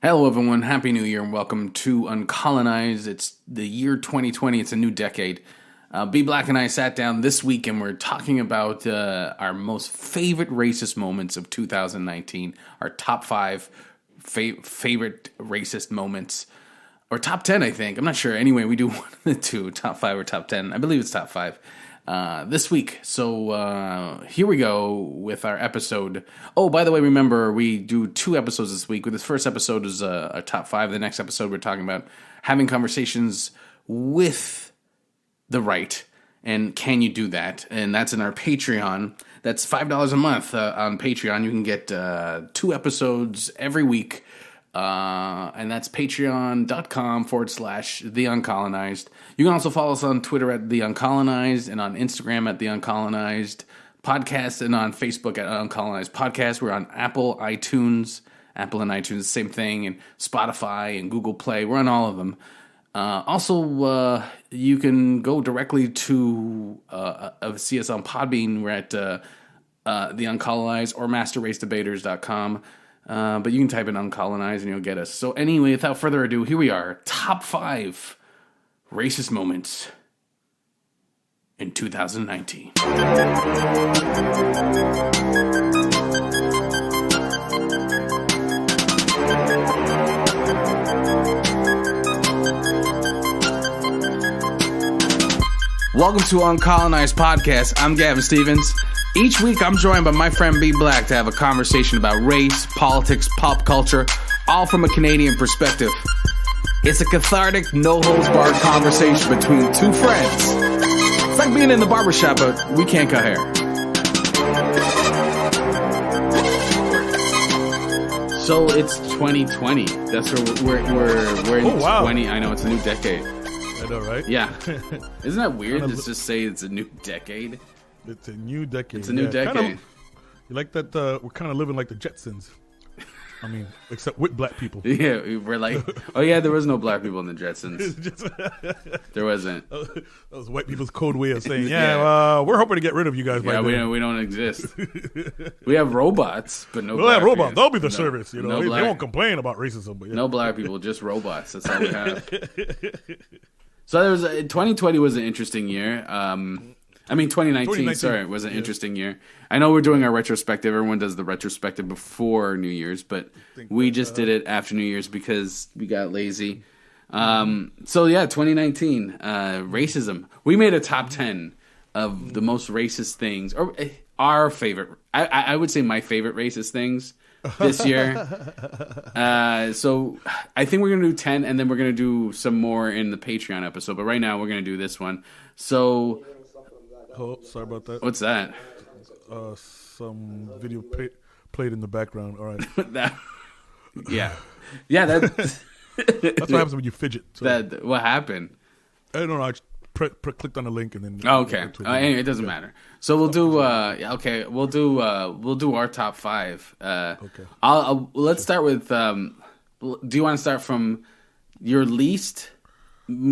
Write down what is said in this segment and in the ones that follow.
Hello, everyone. Happy New Year and welcome to Uncolonized. It's the year 2020. It's a new decade. B Black and I sat down this week and we're talking about our most favorite racist moments of 2019. Our top five favorite racist moments. Or top 10, I think. I'm not sure. Anyway, we do one of the two. Top 5 or top 10. I believe it's top 5. This week. So here we go with our episode. Oh, by the way, remember, we do 2 episodes this week. This first episode is a top 5. The next episode, we're talking about having conversations with the right. And can you do that? And that's in our Patreon. That's $5 a month on Patreon. You can get 2 episodes every week. And that's patreon.com/theuncolonized. You can also follow us on Twitter at The Uncolonized and on Instagram at The Uncolonized Podcast and on Facebook at Uncolonized Podcast. We're on Apple and iTunes, same thing, and Spotify and Google Play. We're on all of them. Also, you can go directly to see us on Podbean. We're at The Uncolonized or masterracedebaters.com. But you can type in Uncolonized and you'll get us. So anyway, without further ado, here we are. Top 5 racist moments in 2019. Welcome to Uncolonized Podcast. I'm Gavin Stevens. Each week, I'm joined by my friend B Black to have a conversation about race, politics, pop culture, all from a Canadian perspective. It's a cathartic, no-holds-barred conversation between 2 friends. It's like being in the barbershop, but we can't cut hair. So it's 2020. That's where we're in 20. I know, it's a new decade. I know, right? Yeah. Isn't that weird to just say it's a new decade? It's a new decade. It's a new decade. Kind of, you like that? We're kind of living like the Jetsons. I mean, except with black people. Yeah, we're like, oh yeah, there was no black people in the Jetsons. There wasn't. That was white people's code way of saying, we're hoping to get rid of you guys. Yeah, we don't exist. We have robots, but no. We'll have robots. People. They'll be the service. You know, they won't complain about racism. But yeah. No black people, just robots. That's all we have. So there was 2020 was an interesting year. 2019, sorry, was an interesting year. I know we're doing our retrospective. Everyone does the retrospective before New Year's, but we just did it after New Year's because we got lazy. 2019, racism. We made a top 10 of the most racist things, or our favorite. I would say my favorite racist things this year. So I think we're going to do 10, and then we're going to do some more in the Patreon episode. But right now, we're going to do this one. So... Oh, sorry about that. What's that? Some video played in the background. All right. Yeah. That's what happens when you fidget. So. What happened? I don't know. I just clicked on the link and then. Oh, okay. Anyway, it doesn't matter. So we'll do. We'll do our top 5. Okay. Let's start with. Do you want to start from your least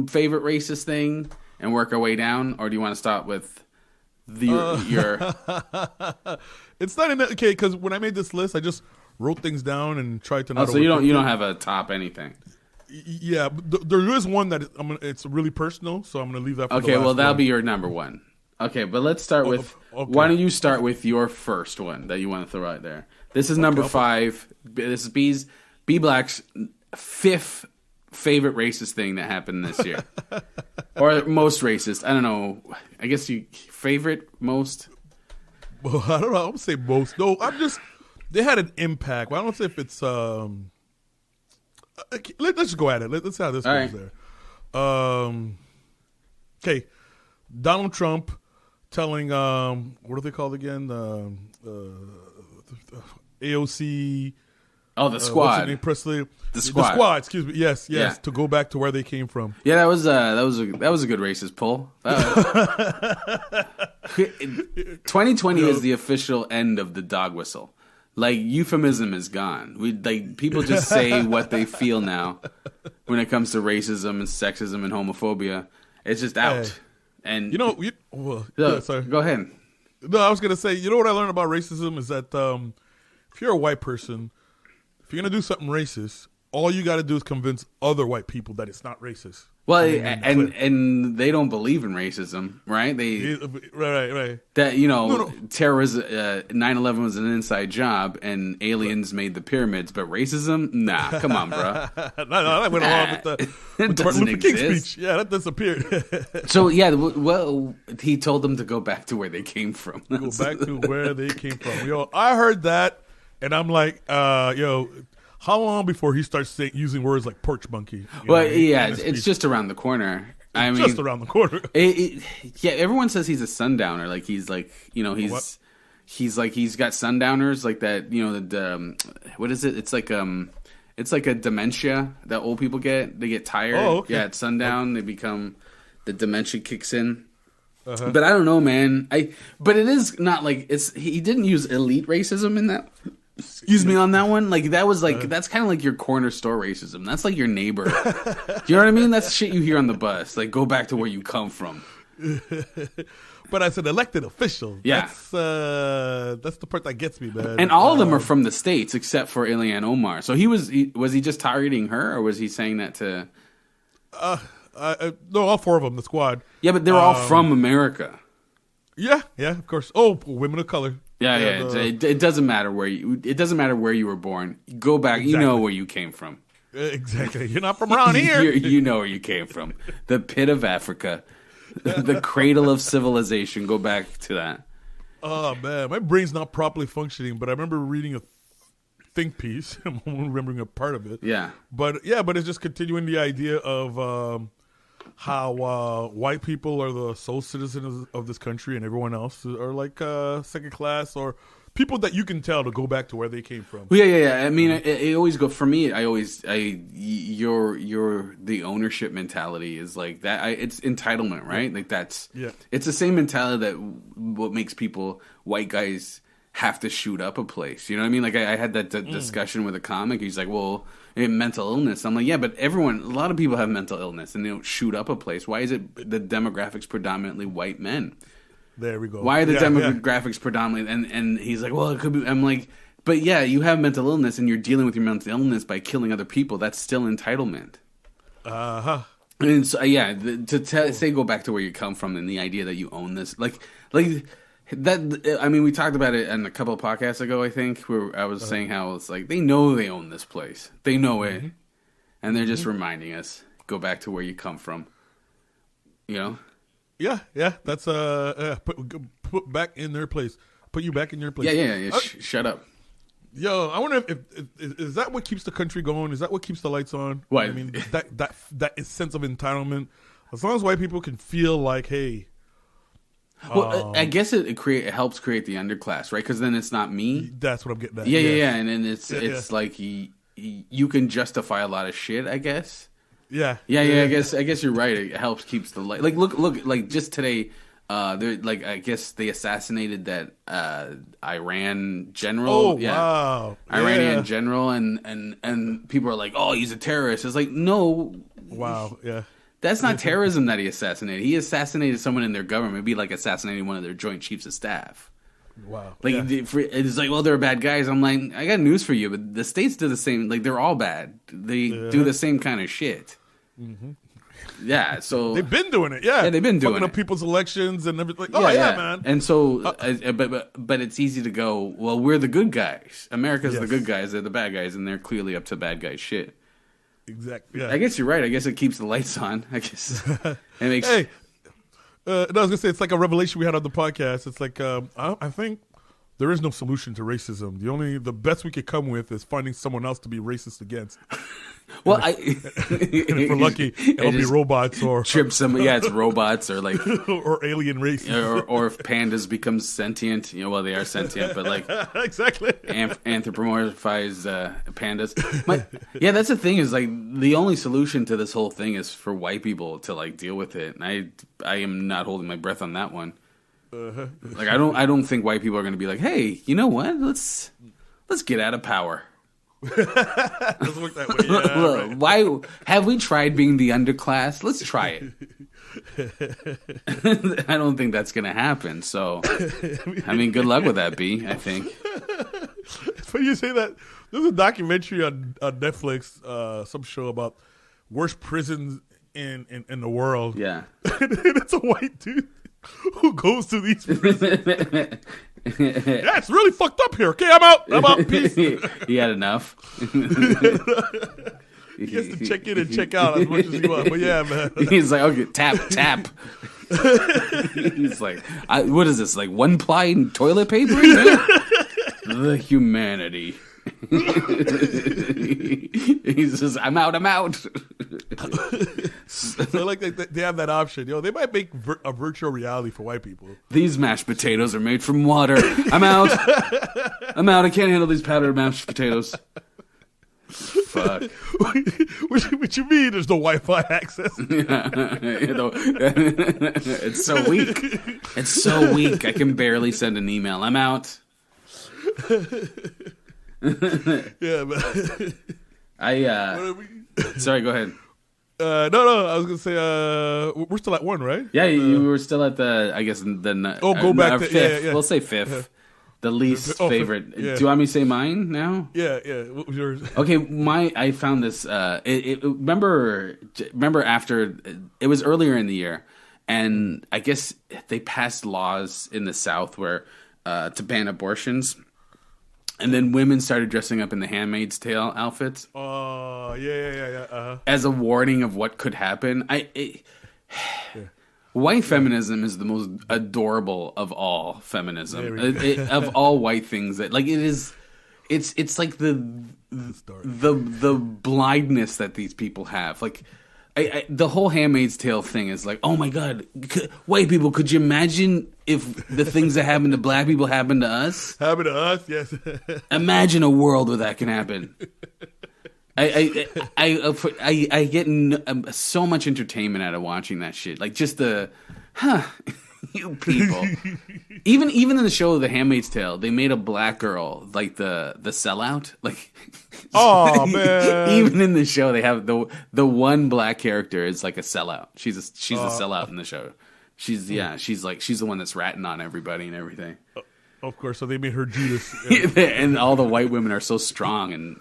favorite racist thing and work our way down, or do you want to start with? Your It's not in that, okay, because when I made this list, I just wrote things down and tried to. So you don't have a top anything. Yeah, but there is one that it's really personal, so I'm going to leave that. For okay, well that'll be your number 1. Okay, but let's start with. Okay. Why don't you start with your first one that you want to throw out there? This is number 5. This is B Black's 5th favorite racist thing that happened this year. Or most racist. I don't know. I guess you favorite most? Well, I don't know. I would say most. No, they had an impact. Well, I don't know if it's let's just go at it. Let's see how this goes there. Okay. Donald Trump telling what are they called again? AOC. Oh, the squad. What's his name? Presley. The squad. The squad. Excuse me. Yes. Yeah. To go back to where they came from. Yeah, that was a good racist pull. 2020 is the official end of the dog whistle. Like, euphemism is gone. People just say what they feel now when it comes to racism and sexism and homophobia. It's just out. Hey. And sorry. Go ahead. No, I was gonna say. You know what I learned about racism is that if you're a white person. If you're going to do something racist, all you got to do is convince other white people that it's not racist. Well, and they don't believe in racism, right? Right. That, terrorism, 9/11 was an inside job, and aliens made the pyramids, but racism, nah, come on, bro. no, that went along with the Martin Luther King speech. Yeah, that disappeared. So yeah, well, he told them to go back to where they came from. Go back to where they came from. Yo, I heard that, and I'm like, how long before he starts using words like porch monkey? It's just around the corner. Just around the corner. Everyone says he's a sundowner. Like he's got sundowners like that. What is it? It's like a dementia that old people get. They get tired. Oh, okay. Yeah, at sundown they become the dementia kicks in. Uh-huh. But I don't know, man. But it is not like he didn't use elite racism in that. Excuse me on that one. Like that was like that's kind of like your corner store racism. That's like your neighbor. Do you know what I mean? That's shit you hear on the bus. Like go back to where you come from. But as an elected official, yeah, that's the part that gets me, man. And all of them are from the States except for Ilhan Omar. So was he just targeting her, or was he saying that to? No, all four of them, the squad. Yeah, but they were all from America. Yeah, of course. Oh, women of color. Yeah. It doesn't matter where you were born. Go back. Exactly. You know where you came from. Exactly. You're not from around here. You know where you came from. The pit of Africa, the cradle of civilization. Go back to that. Oh man, my brain's not properly functioning. But I remember reading a think piece. I'm remembering a part of it. Yeah. But it's just continuing the idea of how white people are the sole citizens of this country and everyone else are like second class or people that you can tell to go back to where they came from. Yeah. I mean, it always go for me. Your the ownership mentality is like that. It's entitlement, right? Like it's the same mentality that what makes white guys have to shoot up a place. You know what I mean? Like I had that discussion with a comic. He's like, well, mental illness. I'm like, yeah, but a lot of people have mental illness and they don't shoot up a place. Why is it the demographics predominantly white men? There we go. Why are the demographics predominantly? And he's like, well, it could be. I'm like, but yeah, you have mental illness and you're dealing with your mental illness by killing other people. That's still entitlement. Uh-huh. And so, say go back to where you come from and the idea that you own this. Like that, I mean, we talked about it in a couple of podcasts ago, I think, where I was saying how it's like they know they own this place. They know it. And they're just reminding us, go back to where you come from. You know? Yeah. That's put back in their place. Put you back in your place. Yeah. Shut up. Yo, I wonder if is that what keeps the country going? Is that what keeps the lights on? What? I mean, that sense of entitlement. As long as white people can feel like, hey. Well, I guess it helps create the underclass, right? Because then it's not me. That's what I'm getting at. Yeah, and then it's like you can justify a lot of shit, I guess. Yeah. I guess you're right. It helps keeps the light. Like look, like just today, I guess they assassinated that Iran general. Oh wow, Iranian general, and people are like, oh, he's a terrorist. It's like no. Wow. Yeah. That's not terrorism that he assassinated. He assassinated someone in their government. It'd be like assassinating one of their joint chiefs of staff. Wow. Like it's like, well, they're bad guys. I'm like, I got news for you, but the states do the same. Like they're all bad. They do the same kind of shit. Mm-hmm. Yeah, so they've been doing it. Yeah, they've been doing fucking up people's elections and everything. Like, man. And so, but it's easy to go. Well, we're the good guys. America's the good guys. They're the bad guys, and they're clearly up to bad guy shit. Exactly. Yeah. I guess you're right. I guess it keeps the lights on. I guess it makes. Hey, I was gonna say it's like a revelation we had on the podcast. It's like I think there is no solution to racism. The best we could come with is finding someone else to be racist against. Well, and if we're lucky, it'll be robots or trip some. Yeah, it's robots or like or alien races, or if pandas become sentient. You know, well, they are sentient, but like exactly anthropomorphize pandas. That's the thing is like the only solution to this whole thing is for white people to like deal with it, and I am not holding my breath on that one. Like I don't think white people are going to be like, hey, you know what? Let's get out of power. Doesn't work that way. Yeah, right. Why have we tried being the underclass? Let's try it. I don't think that's going to happen. So, I mean, good luck with that, B. I think. It's funny you say that. There's a documentary on Netflix, some show about worst prisons in the world. Yeah. And it's a white dude who goes to these prisons. Yeah, it's really fucked up here. Okay, I'm out. Peace. He had enough. He gets to check in and check out as much as he wants. But yeah, man. He's like, okay, tap. He's like, what is this, like 1-ply toilet paper? The humanity. He says, I'm out. So like they have that option. They might make a virtual reality for white people. These mashed potatoes are made from water. I'm out. I can't handle these powdered mashed potatoes. Fuck. What you mean there's no Wi-Fi access? It's so weak. I can barely send an email. I'm out. Yeah, man. Sorry, go ahead. No, I was gonna say we're still at 1, right? Yeah, you were still at the, I guess, go back to fifth. yeah. We'll say fifth. The least favorite. Yeah. Do you want me to say mine now? Yeah. What was yours? Okay, I found this. Remember after it was earlier in the year, and I guess they passed laws in the South where to ban abortions, and then women started dressing up in the Handmaid's Tale outfits. Oh, yeah. As a warning of what could happen. White feminism is the most adorable of all feminism. Of all white things, that like it is, it's like the blindness that these people have. Like the whole Handmaid's Tale thing is like, oh my god, white people, could you imagine if the things that happen to black people happen to us? Happen to us, yes. Imagine a world where that can happen. I get so much entertainment out of watching that shit. Like just you people. Even in the show The Handmaid's Tale, they made a black girl like the sellout. Like, oh man! Even in the show, they have the one black character is like a sellout. She's a sellout in the show. She's the one that's ratting on everybody and everything. Of course, so they made her Judas. And all the white women are so strong, and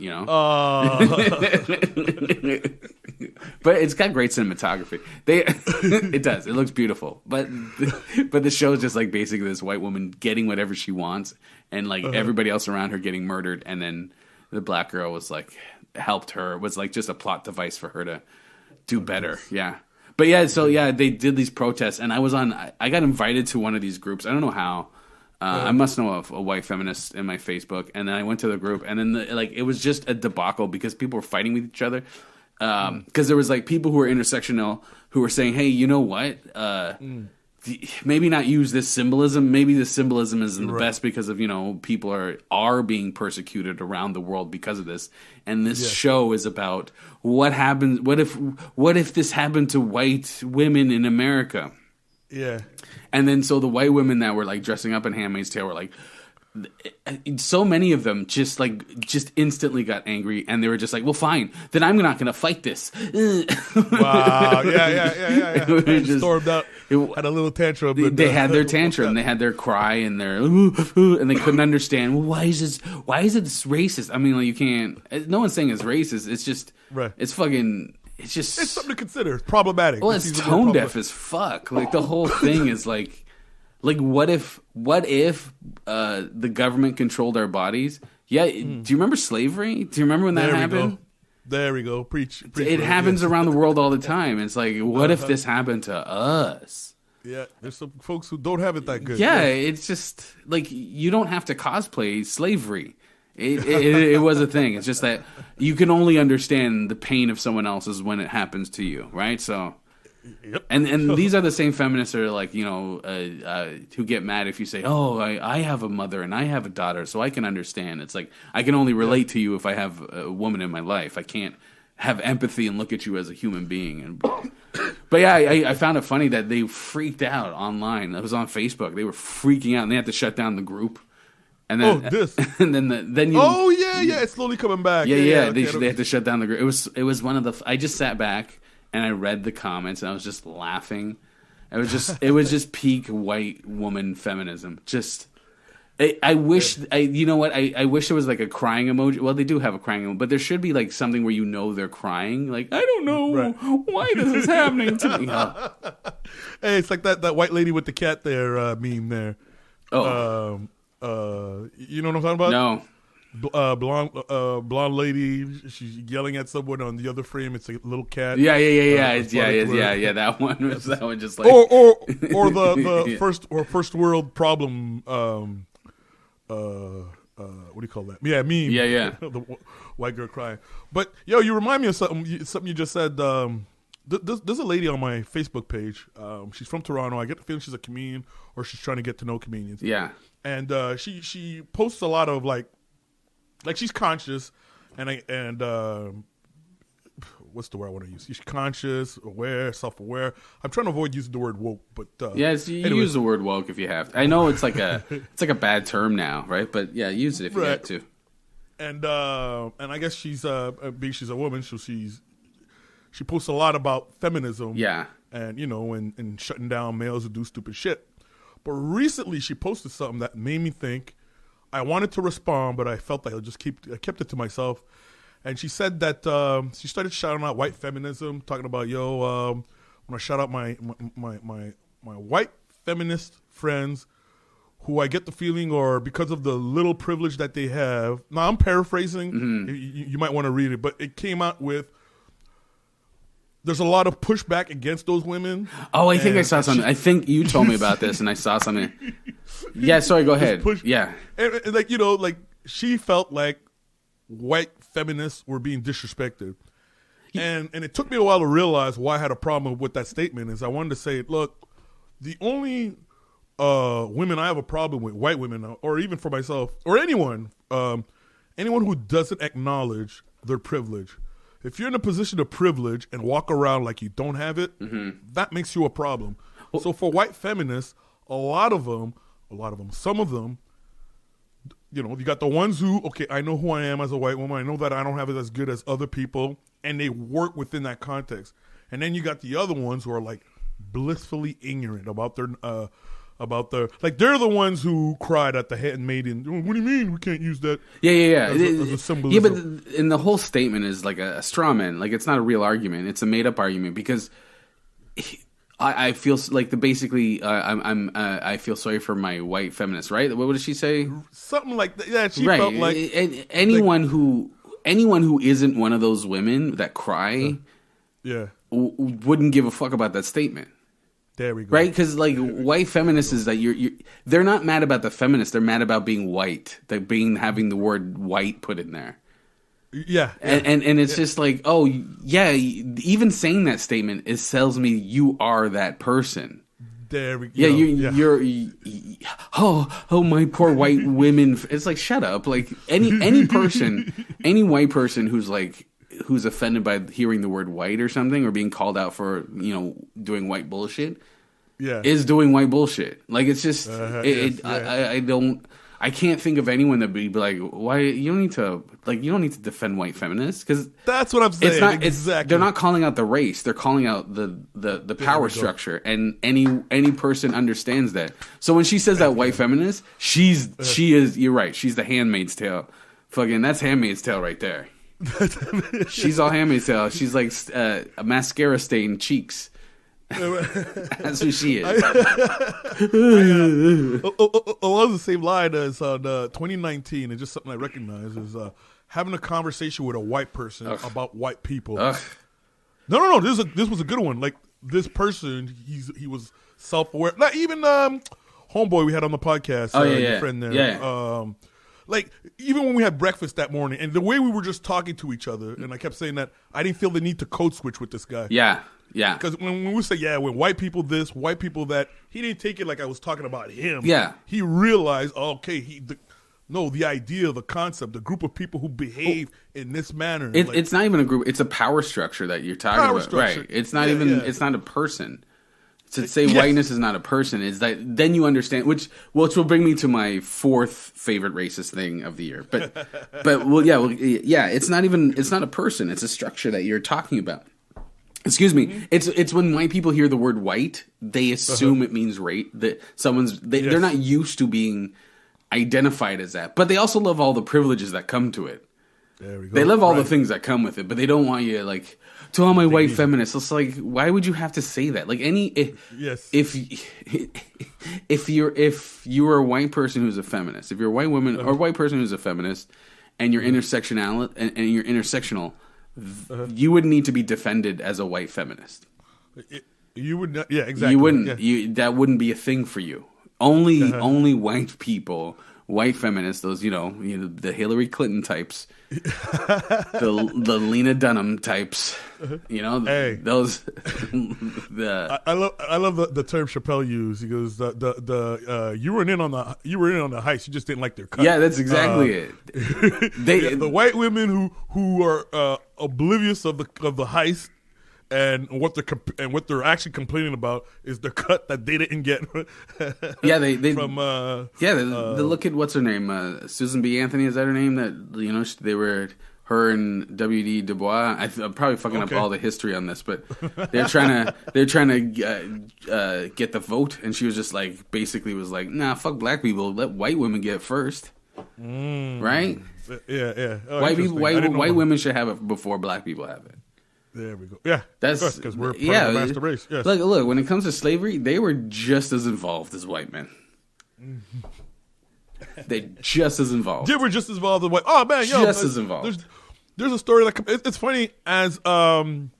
but it's got great cinematography. It does. It looks beautiful. But the show is just like basically this white woman getting whatever she wants, and like everybody else around her getting murdered, and then the black girl was like helped her. Was like just a plot device for her to do better. Yeah. But yeah, so yeah, they did these protests, and I got invited to one of these groups. I don't know how. I must know of a white feminist in my Facebook, and then I went to the group, and then it was just a debacle because people were fighting with each other. Because there was like people who were intersectional who were saying, "Hey, you know what? Maybe not use this symbolism. Maybe this symbolism isn't the best because of people are being persecuted around the world because of this. And this show is about what happens. What if this happened to white women in America? Yeah." And then so the white women that were like dressing up in Handmaid's Tale were like, so many of them just instantly got angry, and they were just like, well, fine, then I'm not going to fight this. Wow. Yeah. Stormed out, had a little tantrum. But, they had their tantrum, they had their cry and their and they couldn't understand, well, why is it this racist? I mean, like, you can't, no one's saying it's racist. It's just, it's fucking... It's something to consider. It's problematic. Well, it's tone deaf as fuck. Like the whole thing is like what if the government controlled our bodies? Yeah. Do you remember slavery? Do you remember when that happened? There we go. Preach. It happens around the world all the time. It's like, what if this happened to us? Yeah, there's some folks who don't have it that good. Yeah, it's just like you don't have to cosplay slavery. It was a thing. It's just that you can only understand the pain of someone else's when it happens to you, right? So, and these are the same feminists that are like, who get mad if you say, "Oh, I have a mother and I have a daughter, so I can understand." It's like I can only relate to you if I have a woman in my life. I can't have empathy and look at you as a human being. But yeah, I found it funny that they freaked out online. It was on Facebook. They were freaking out, and they had to shut down the group. And then, and then you. Oh yeah, it's slowly coming back. Yeah. They had to shut down the group. It was one of the. I just sat back and I read the comments and I was just laughing. It was just peak white woman feminism. Just I wish, you know what? I wish there was like a crying emoji. Well, they do have a crying emoji, but there should be like something where they're crying. Like, I don't know why this is happening to me. Hey, it's like that white lady with the cat there meme there. Oh, you know what I'm talking about? no. Blonde lady. She's yelling at someone on the other frame. It's a little cat. Yeah. That one was just like or the first world problem. What do you call that? Yeah, meme. Yeah. The white girl crying. But yo, you remind me of something. Something you just said. There's a lady on my Facebook page. She's from Toronto. I get the feeling she's a comedian, or she's trying to get to know comedians. Yeah. And she posts a lot of like she's conscious, and what's the word I want to use? She's conscious, aware, self-aware. I'm trying to avoid using the word woke, but yes, you use the word woke if you have to. I know it's like a bad term now, right? But yeah, use it if you have to. And I guess she's she's a woman, so she posts a lot about feminism. Yeah, and and shutting down males who do stupid shit. But recently, she posted something that made me think. I wanted to respond, but I felt like I kept it to myself. And she said that she started shouting out white feminism, talking about when I shout out my white feminist friends, who I get the feeling, or because of the little privilege that they have. Now I'm paraphrasing. Mm-hmm. You might want to read it, but it came out with. There's a lot of pushback against those women. Oh, I think I saw something. I think you told me about this, and I saw something. Yeah, sorry, go ahead. Yeah. And she felt like white feminists were being disrespected. And it took me a while to realize why I had a problem with that statement. Is I wanted to say, look, the only women I have a problem with, white women, or even for myself, or anyone who doesn't acknowledge their privilege. If you're in a position of privilege and walk around like you don't have it, that makes you a problem. Well, so for white feminists, some of them, you got the ones who, okay, I know who I am as a white woman. I know that I don't have it as good as other people, and they work within that context. And then you got the other ones who are like blissfully ignorant about their they're the ones who cried at the handmaiden. What do you mean we can't use that? Yeah. As a symbolism. Yeah, but the whole statement is like a straw man. Like, it's not a real argument. It's a made up argument because I feel like I feel sorry for my white feminist. Right? What did she say? Something like that. Yeah, she felt like anyone who isn't one of those women that cry, wouldn't give a fuck about that statement. There we go. Right? Because white feminists is that they're not mad about the feminists. They're mad about being white. Having the word white put in there. Yeah. And it's just like, oh yeah, even saying that statement tells me you are that person. There we go. Yeah, you're my poor white women. It's like, shut up. Like any person, any white person who's offended by hearing the word white or something, or being called out for doing white bullshit, is doing white bullshit. Like, it's just I can't think of anyone that would be like, why you don't need to defend white feminists, because that's what I'm saying. Exactly. They're not calling out the race. They're calling out the power structure, and any person understands that. So when she says that white feminist, she is. You're right. She's the Handmaid's Tale. Fucking, that's Handmaid's Tale right there. She's all Handmaid's Tale. She's like a mascara stained cheeks. That's who she is. Along the same line as on 2019, and just something I recognize is having a conversation with a white person about white people. No. This was a good one. Like, this person, he was self-aware. Not even homeboy we had on the podcast. Your friend there. Yeah. Like, even when we had breakfast that morning, and the way we were just talking to each other, and I kept saying that I didn't feel the need to code switch with this guy. Yeah. Because when we say, when white people this, white people that, he didn't take it like I was talking about him. Yeah. He realized, the idea, the concept, the group of people who behave in this manner. It's not even a group. It's a power structure that you're talking about. Structure. Right. It's not it's not a person. To say whiteness is not a person is that then you understand, which will bring me to my fourth favorite racist thing of the year. But it's not a person. It's a structure that you're talking about. Excuse me. Mm-hmm. It's when white people hear the word white, they assume it means race. That they're not used to being identify it as that. But they also love all the privileges that come to it. There we go. They love all the things that come with it, but they don't want you like to all my white feminists. It's like, why would you have to say that? Like if you're a white person who's a feminist, if you're a white woman or a white person who's a feminist, and you're intersectional and you're intersectional, you would need to be defended as a white feminist. You would not, yeah, exactly. You wouldn't. Yeah. That wouldn't be a thing for you. Only white people, white feminists, those you know the Hillary Clinton types, the Lena Dunham types, those. I love the term Chappelle used. He goes, you were in on the heist. You just didn't like their cut. Yeah, that's exactly it. The white women who are oblivious of the heist. And what they're actually complaining about is the cut that they didn't get. They look at what's her name, Susan B. Anthony, is that her name? That they were her and W.D. Du Bois. I'm probably fucking up all the history on this, but they're trying to get the vote, and she was just like basically was like, nah, fuck black people, let white women get it first, right? Yeah. Oh, white women should have it before black people have it. There we go. Yeah, that's because we're part of the master race. Yes. Look. When it comes to slavery, they were just as involved as white men. They just as involved. They were just as involved as white. Oh man, just as involved. There's a story like it's funny as when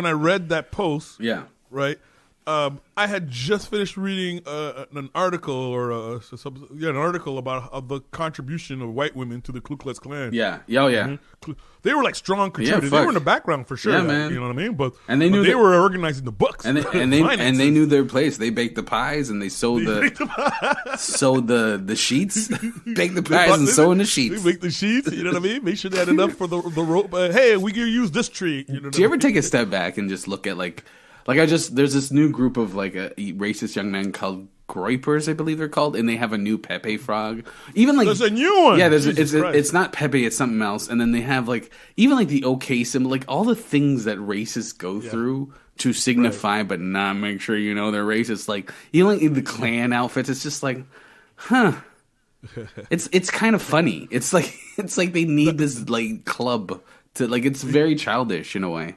I read that post. Yeah. Right. I had just finished reading an article an article about the contribution of white women to the Ku Klux Klan. Yeah. Mm-hmm. They were like strong contributors. They were in the background for sure. Yeah, man. You know what I mean? But they knew they were organizing the books and they knew their place. They baked the pies and they sewed the sheets. Baked the pies and sewed the sheets. They baked the sheets. You know what I mean? Make sure they had enough for the rope. Hey, we can use this tree. You know Do you ever take a step back and just look at there's this new group of racist young men called Groypers, I believe they're called, and they have a new Pepe frog. Even there's a new one. Yeah, it's not Pepe, it's something else. And then they have even the OK symbol, all the things that racists go through to signify, but not make sure they're racist. Even the Klan outfits, it's just It's kind of funny. It's like they need this club to it's very childish in a way.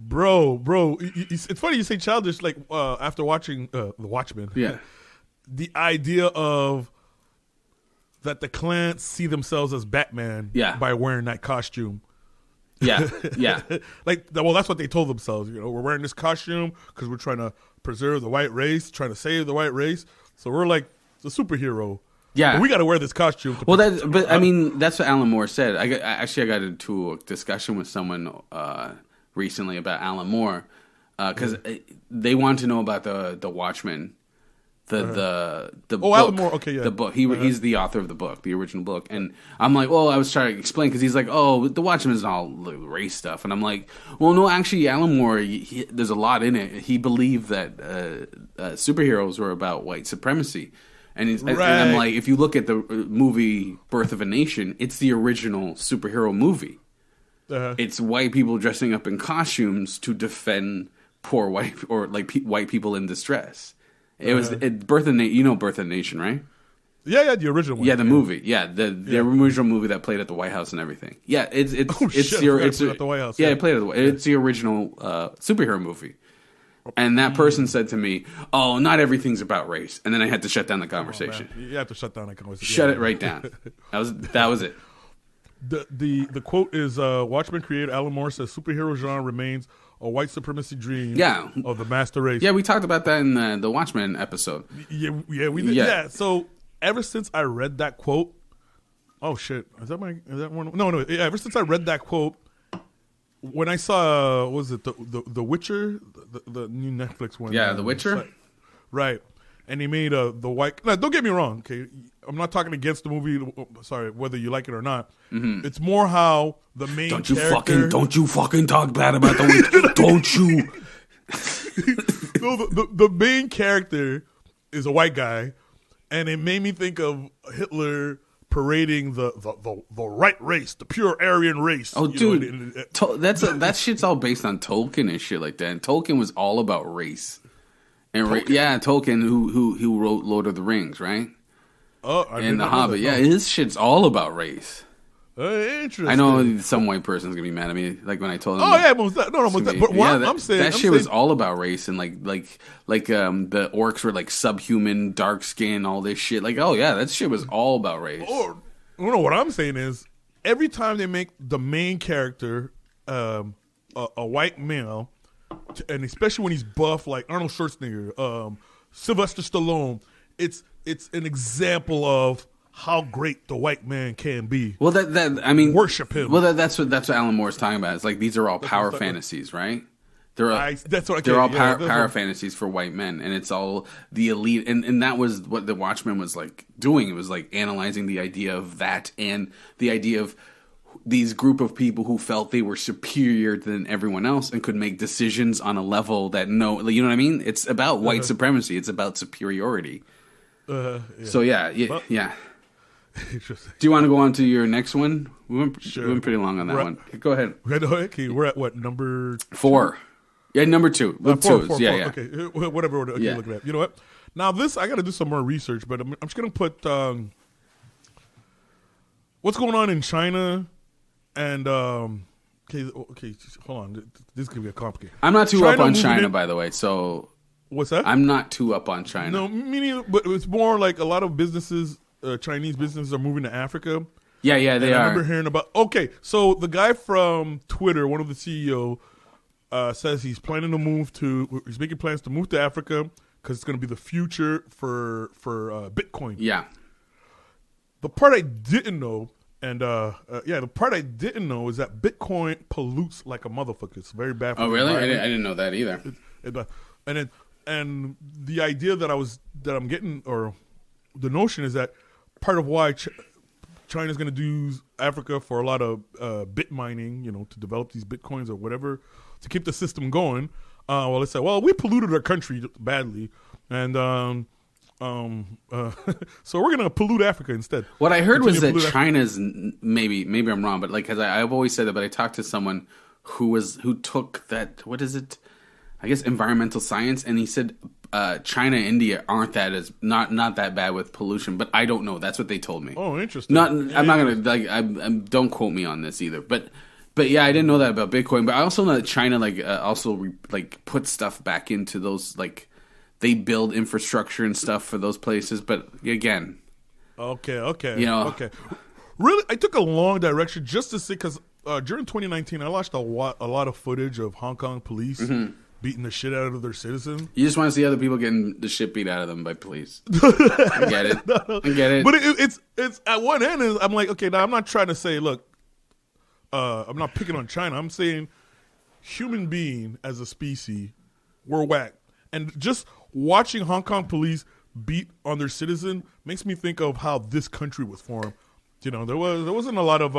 Bro, it's funny you say childish. After watching The Watchmen, the idea of that the Klan see themselves as Batman, by wearing that costume. Yeah. That's what they told themselves. We're wearing this costume because we're trying to preserve the white race, trying to save the white race. So we're like the superhero. Yeah, but we got to wear this costume. That's what Alan Moore said. I got into a discussion with someone recently about Alan Moore because they want to know about the Watchmen, the book. Alan Moore, okay, yeah, the book. He's the author of the book, the original book, and I'm like, well, I was trying to explain because he's like, oh, the Watchmen is all race stuff, and I'm like, well, no, actually, Alan Moore, there's a lot in it. He believed that superheroes were about white supremacy. And I'm like, if you look at the movie Birth of a Nation, it's the original superhero movie. It's white people dressing up in costumes to defend poor white or white people in distress. It was Birth of Birth of a Nation, right? Yeah, the original one. Yeah, the movie. Yeah, the original movie that played at the White House and everything. Yeah, it's at the White House. Yeah, it played at the White House. It's the original superhero movie. And that person said to me, "Oh, not everything's about race." And then I had to shut down the conversation. You have to shut down the conversation. Shut it right down. That was it. The quote is Watchmen creator Alan Moore says superhero genre remains a white supremacy dream of the master race. Yeah, we talked about that in the Watchmen episode. Yeah, we did. Yeah. So ever since I read that quote, oh shit, is that one? No. Yeah, ever since I read that quote, when I saw what was it the Witcher, the new Netflix one? Yeah, The Witcher. Right. And he made the white. Now, don't get me wrong. Okay, I'm not talking against the movie. Sorry, whether you like it or not. Mm-hmm. It's more how the main character. Don't you fucking talk bad about the Witcher. Don't you? No, the main character is a white guy, and it made me think of Hitler parading the right race, the pure Aryan race. Oh, dude, that shit's all based on Tolkien and shit like that. And Tolkien was all about race. And Tolkien, who wrote Lord of the Rings, right? Oh, I in did The not know Hobbit. that. Yeah, No. his shit's all about race. Interesting. I know some white person's gonna be mad at me, like when I told him. Oh yeah, most that. No, most that. But what I'm saying, that shit was all about race and like the orcs were like subhuman, dark skin, all this shit. Like, oh yeah, that shit was all about race. Or no, what I'm saying is, every time they make the main character a white male, and especially when he's buff, like Arnold Schwarzenegger, Sylvester Stallone, it's an example of how great the white man can be. Well, that I mean, worship him. Well, that's what Alan Moore's talking about. It's like these are all power fantasies, right? They're all power fantasies for white men, and it's all the elite. And that was what the Watchmen was like doing. It was like analyzing the idea of that and the idea of these group of people who felt they were superior than everyone else and could make decisions on a level that you know what I mean? It's about white supremacy. It's about superiority. Yeah. So yeah. Interesting. Do you want to go on to your next one? We went pretty long on that one. Go ahead. Okay, we're at what, number 4? Yeah, number 2. With four, twos. four. Yeah. Okay, whatever order. Okay, look at that. You know what? Now this, I got to do some more research, but I'm just going to put what's going on in China and okay, hold on. This is going to be complicated. I'm not too up on China, by the way, so... What's that? I'm not too up on China. No, me neither, but it's more like a lot of businesses, Chinese businesses are moving to Africa. Yeah, they are. I remember hearing about... Okay, so the guy from Twitter, one of the CEO, says he's planning to move to... He's making plans to move to Africa because it's going to be the future for Bitcoin. Yeah. The part I didn't know, the part I didn't know is that Bitcoin pollutes like a motherfucker. It's very bad for the environment. Oh, really? I didn't know that either. And the idea that I'm getting, or the notion is that part of why China's going to use Africa for a lot of bit mining, to develop these bitcoins or whatever, to keep the system going. They say, we polluted our country badly, and so we're going to pollute Africa instead. What I heard was that China's maybe I'm wrong, but like, because I've always said that, but I talked to someone who took that, what is it? I guess environmental science, and he said China and India aren't not that bad with pollution, but I don't know. That's what they told me. Oh, interesting. I'm not gonna don't quote me on this either, but yeah, I didn't know that about Bitcoin. But I also know that China puts stuff back into those, like they build infrastructure and stuff for those places. But again, okay, okay. Really, I took a long direction just to see, because during 2019, I watched a lot of footage of Hong Kong police. Mm-hmm. Beating the shit out of their citizens. You just want to see other people getting the shit beat out of them by police. I get it. I get it. But it's at one end, I'm like, okay, now I'm not trying to say, look, I'm not picking on China. I'm saying human being as a species, we're whack. And just watching Hong Kong police beat on their citizen makes me think of how this country was formed. There wasn't a lot of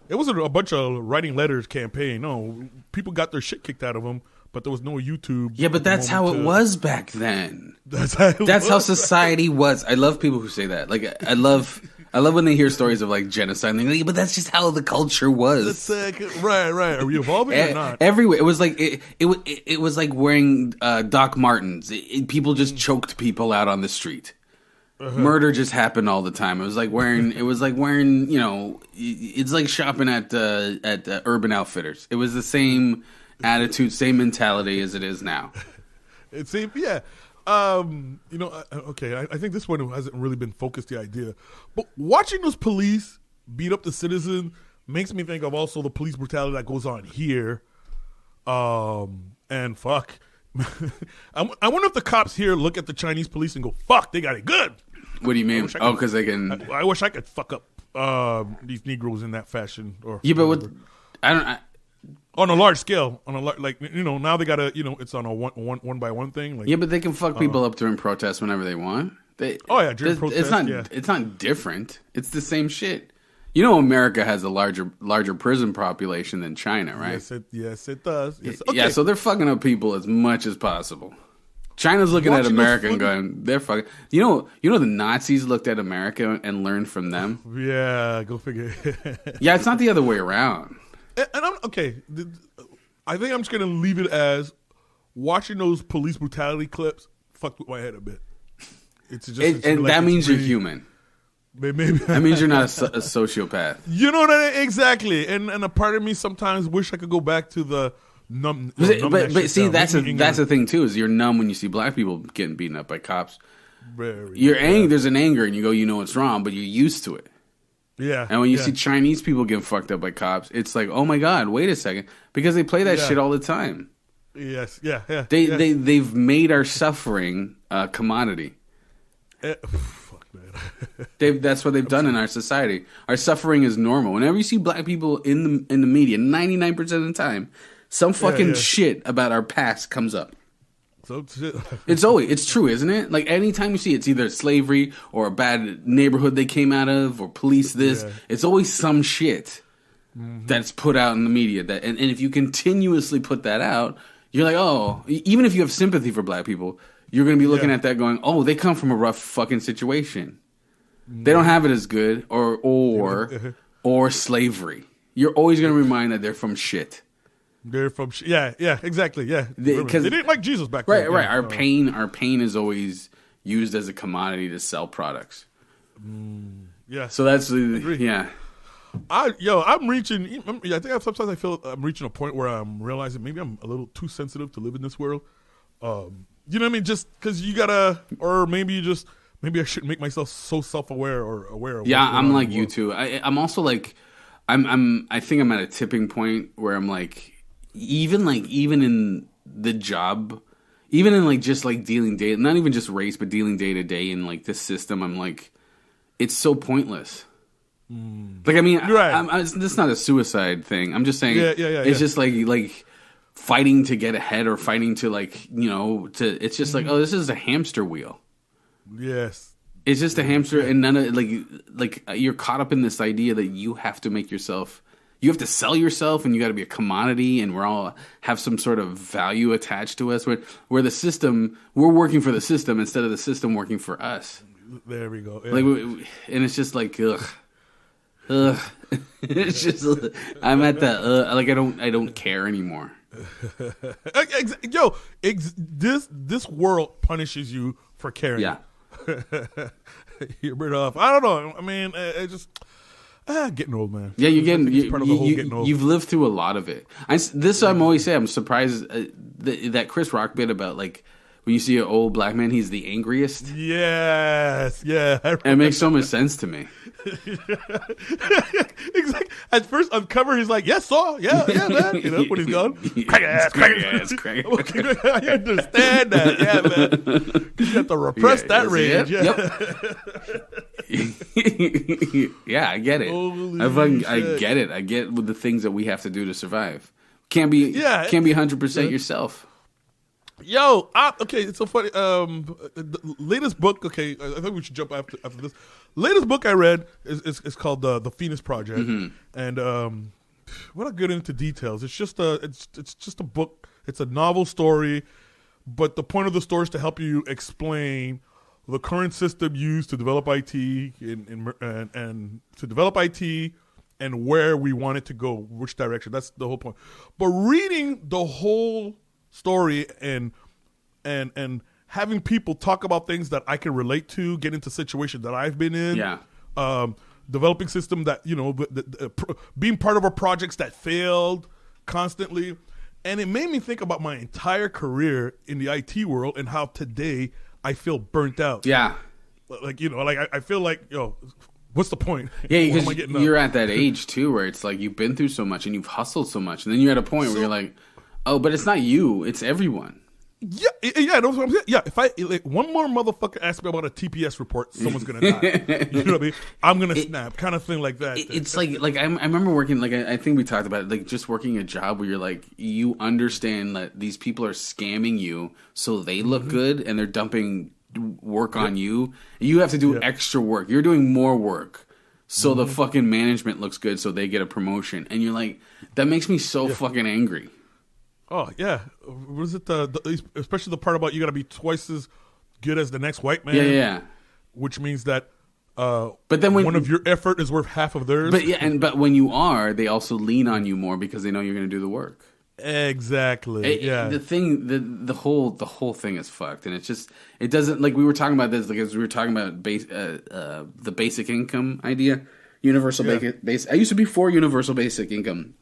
it wasn't a bunch of writing letters campaign. No, people got their shit kicked out of them. But there was no YouTube. Yeah, but that's how it was back then. That's how society was. I love people who say that. Like, I love when they hear stories of like genocide. And they're like, but that's just how the culture was. Right. Are we evolving or not? Everywhere. It was like it was like wearing Doc Martens. People just choked people out on the street. Uh-huh. Murder just happened all the time. It was like wearing. It's like shopping at Urban Outfitters. It was the same attitude, same mentality as it is now. It seems, yeah. I think this one hasn't really been focused, the idea. But watching those police beat up the citizen makes me think of also the police brutality that goes on here. And fuck. I wonder if the cops here look at the Chinese police and go, fuck, they got it good. What do you mean? Because they can... I wish I could fuck up these Negroes in that fashion. Or yeah, but on a large scale, now they gotta, it's on a one by one thing. Like, yeah, but they can fuck people up during protests whenever they want. During protests. It's not different. It's the same shit. America has a larger prison population than China, right? Yes, it does. Yes. Okay. Yeah, so they're fucking up people as much as possible. China's looking at America and going, they're fucking. The Nazis looked at America and learned from them. Yeah, go figure. Yeah, it's not the other way around. And I'm okay. I think I'm just gonna leave it as watching those police brutality clips fucked with my head a bit. And that means you're human. Maybe That means you're not a sociopath. You know what I mean? Exactly. And a part of me sometimes wish I could go back to the numb. But see, that's the thing too. Is you're numb when you see black people getting beaten up by cops. You're angry. There's an anger, and you go, you know it's wrong, but you're used to it. Yeah. And when you see Chinese people getting fucked up by cops, it's like, oh my god, wait a second, because they play that shit all the time. Yes. Yeah. They've made our suffering a commodity. Fuck man. That's what they've done in our society. Our suffering is normal. Whenever you see black people in the media, 99% of the time, some fucking shit about our past comes up. It's true, isn't it? Like anytime you see it's either slavery or a bad neighborhood they came out of or police this. Yeah. It's always some shit that's put out in the media. And if you continuously put that out, you're like, oh, even if you have sympathy for black people, you're going to be looking at that going, oh, they come from a rough fucking situation. They don't have it as good or slavery. You're always going to remind that they're from shit. They're from exactly, yeah. Because they didn't like Jesus back then. Right. Our pain is always used as a commodity to sell products. Yeah. So that's yeah. I'm reaching. I think sometimes I feel I'm reaching a point where I'm realizing maybe I'm a little too sensitive to live in this world. You know what I mean? Just because you gotta, or maybe I shouldn't make myself so self-aware or aware of. Yeah, I'm like you too. I'm also like, I think I'm at a tipping point where I'm like. Even in the job, even in like just like dealing day, not even just race, but dealing day to day in like this system, I'm like, it's so pointless. Like I mean, right. This is not a suicide thing. I'm just saying, it's just like fighting to get ahead or fighting to like it's just like, oh, this is a hamster wheel. Yes, it's just a hamster, and none of like you're caught up in this idea that you have to make yourself. You have to sell yourself, and you got to be a commodity, and we're all have some sort of value attached to us. Where the system, we're working for the system instead of the system working for us. There we go. Yeah. Like, and it's just like, ugh. It's just, I'm at the like I don't care anymore. This world punishes you for caring. Yeah. You're better off. I don't know. I mean, it just. Getting old, man. Yeah, you're getting. Part of the whole getting old. You've lived through a lot of it. I'm always saying, I'm surprised that Chris Rock bit about like when you see an old black man, he's the angriest. Yes, yeah. It makes so much sense to me. Exactly. At first, on cover, he's like, "Yes, sir, yeah, man." You know, when he's gone, crack ass. Okay, I understand that, yeah, man. You have to repress that rage. Yep. Yeah, I get it. I get it. I get with the things that we have to do to survive. Can't be 100% yourself. Yo, okay, it's so funny. The latest book. Okay, I think we should jump after this. Latest book I read is called The Phoenix Project, and we're not getting into details. It's just a book. It's a novel story, but the point of the story is to help you explain the current system used to develop IT and to develop IT and where we want it to go, which direction. That's the whole point. But reading the whole story and having people talk about things that I can relate to, get into situations that I've been in, developing system that being part of our projects that failed constantly, and it made me think about my entire career in the IT world and how today I feel burnt out. Yeah, I feel like what's the point? Yeah, because you're at that age too where it's like you've been through so much and you've hustled so much, and then you're at a point where you're like, oh, but it's not you; it's everyone. Yeah, that's what I'm saying. Yeah, if one more motherfucker asks me about a TPS report, someone's gonna die. You know what I mean? I'm gonna snap, kind of thing like that. It's like I remember working I think we talked about it, like just working a job where you're like you understand that these people are scamming you so they look good and they're dumping work on you. You have to do extra work. You're doing more work. So the fucking management looks good so they get a promotion. And you're like, that makes me so fucking angry. Oh, yeah. What is it? Especially the part about you got to be twice as good as the next white man. Yeah. Which means that but then one of your effort is worth half of theirs. But when you are, they also lean on you more because they know you're going to do the work. Exactly. Yeah. The whole thing is fucked, and it's just it doesn't like we were talking about this because we were talking about the basic income idea, universal base. I used to be for universal basic income.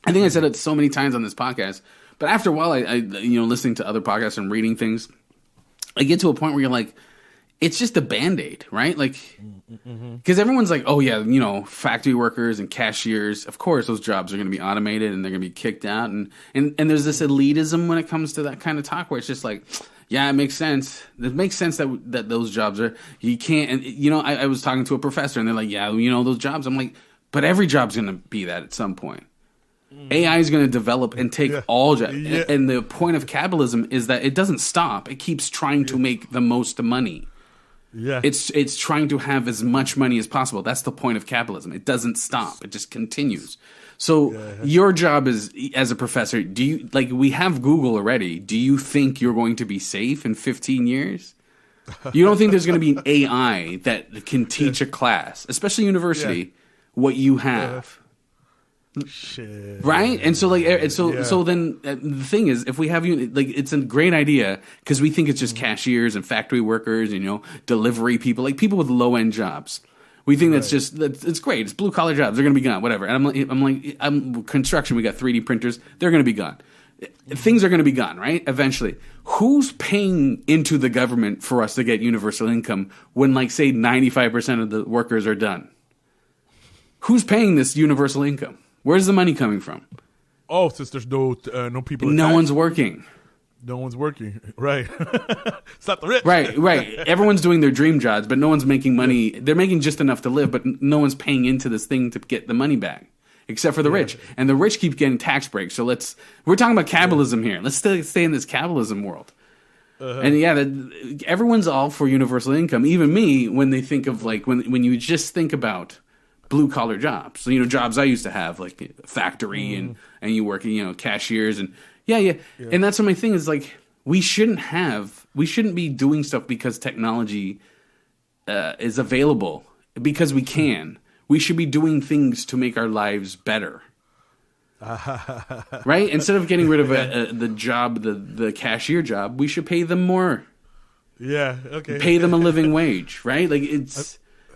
I think I said it so many times on this podcast, but after a while, I listening to other podcasts and reading things, I get to a point where you're like, it's just a Band-Aid, right? Like, because everyone's like, oh yeah, factory workers and cashiers, of course, those jobs are going to be automated and they're going to be kicked out. And there's this elitism when it comes to that kind of talk where it's just like, yeah, it makes sense. It makes sense that those jobs are, you can't, and I was talking to a professor and they're like, yeah, those jobs. I'm like, but every job's going to be that at some point. AI is going to develop and take all jobs. Yeah. And the point of capitalism is that it doesn't stop. It keeps trying to make the most money. Yeah. It's trying to have as much money as possible. That's the point of capitalism. It doesn't stop. It just continues. So your job is, as a professor, we have Google already. Do you think you're going to be safe in 15 years? You don't think there's going to be an AI that can teach a class, especially university, what you have? Shit. Right? And so so then the thing is, if we have it's a great idea because we think it's just cashiers and factory workers, delivery people, like people with low end jobs. We think it's great. It's blue collar jobs. They're going to be gone. Whatever. And I'm construction. We got 3D printers. They're going to be gone. Things are going to be gone, right? Eventually. Who's paying into the government for us to get universal income when, say, 95% of the workers are done? Who's paying this universal income? Where's the money coming from? Oh, since there's no people. No one's working. No one's working. Right. It's not the rich. Right. Everyone's doing their dream jobs, but no one's making money. They're making just enough to live, but no one's paying into this thing to get the money back, except for the rich. And the rich keep getting tax breaks. So we're talking about capitalism here. Let's still stay in this capitalism world. And everyone's all for universal income. Even me, when they think of when you just think about blue collar jobs. So, jobs I used to have, like factory and you work, cashiers and And that's what my thing is, we shouldn't be doing stuff because technology is available, because we can. We should be doing things to make our lives better. Right? Instead of getting rid of the job, the cashier job, we should pay them more. Yeah, okay. Pay them a living wage, right?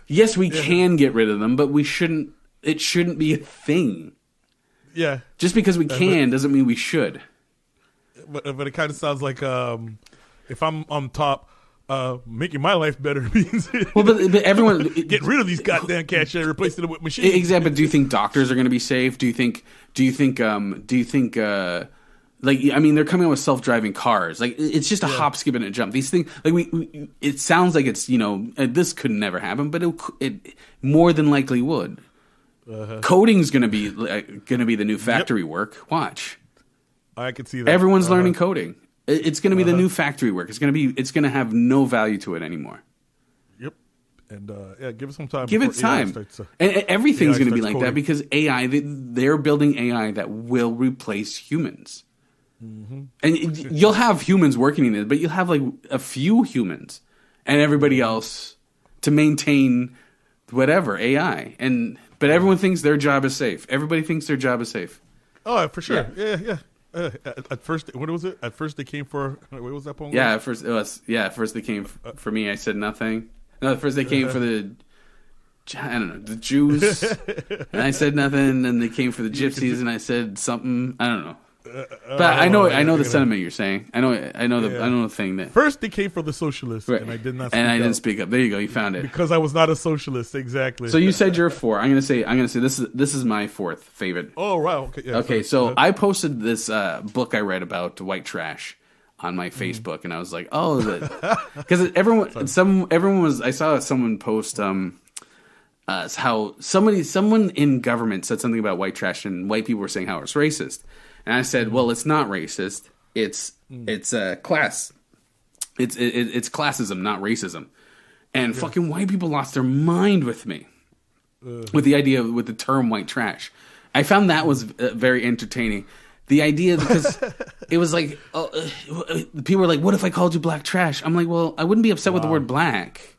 Yes, we can get rid of them, but it shouldn't be a thing. Yeah. Just because we can doesn't mean we should. But it kind of sounds like if I'm on top, making my life better means but everyone get rid of these goddamn cashiers, replace them with machines. Exactly. But do you think doctors are going to be safe? Do you think they're coming out with self-driving cars. It's just a hop, skip, and a jump. These things, it sounds like it's, this could never happen, but it more than likely would. Coding's going to be the new factory work. Watch. I could see that. Everyone's learning coding. It's going to be the new factory work. It's going to have no value to it anymore. Yep. And give it some time. Give it time. And everything's going to be like that because AI. They're building AI that will replace humans. Mm-hmm. And you'll have humans working in it, but you'll have a few humans and everybody else to maintain whatever AI. But everyone thinks their job is safe. Everybody thinks their job is safe. Oh, for sure. Yeah. At first, what was it? At first, they came for. What was that poem? Yeah, at first it was. Yeah, at first they came for me. I said nothing. No, at first they came for the. I don't know, the Jews, and I said nothing. And they came for the gypsies, and I said something. I don't know. But I know the sentiment you're saying. I know the thing that first they came for the socialists, and I did not. Didn't speak up. There you go. You found it because I was not a socialist. Exactly. So you said you're 4. I'm gonna say this is my 4th favorite. Oh wow. Okay. Yeah, okay. So I posted this book I read about white trash on my Facebook, and I was like, oh, because everyone was. I saw someone post how someone in government said something about white trash, and white people were saying how it's racist. And I said, well, it's not racist. It's class. It's classism, not racism. And fucking white people lost their mind with me with the idea with the term white trash. I found that was very entertaining. The idea, because it was like people were like, "What if I called you black trash?" I'm like, "Well, I wouldn't be upset with the word black.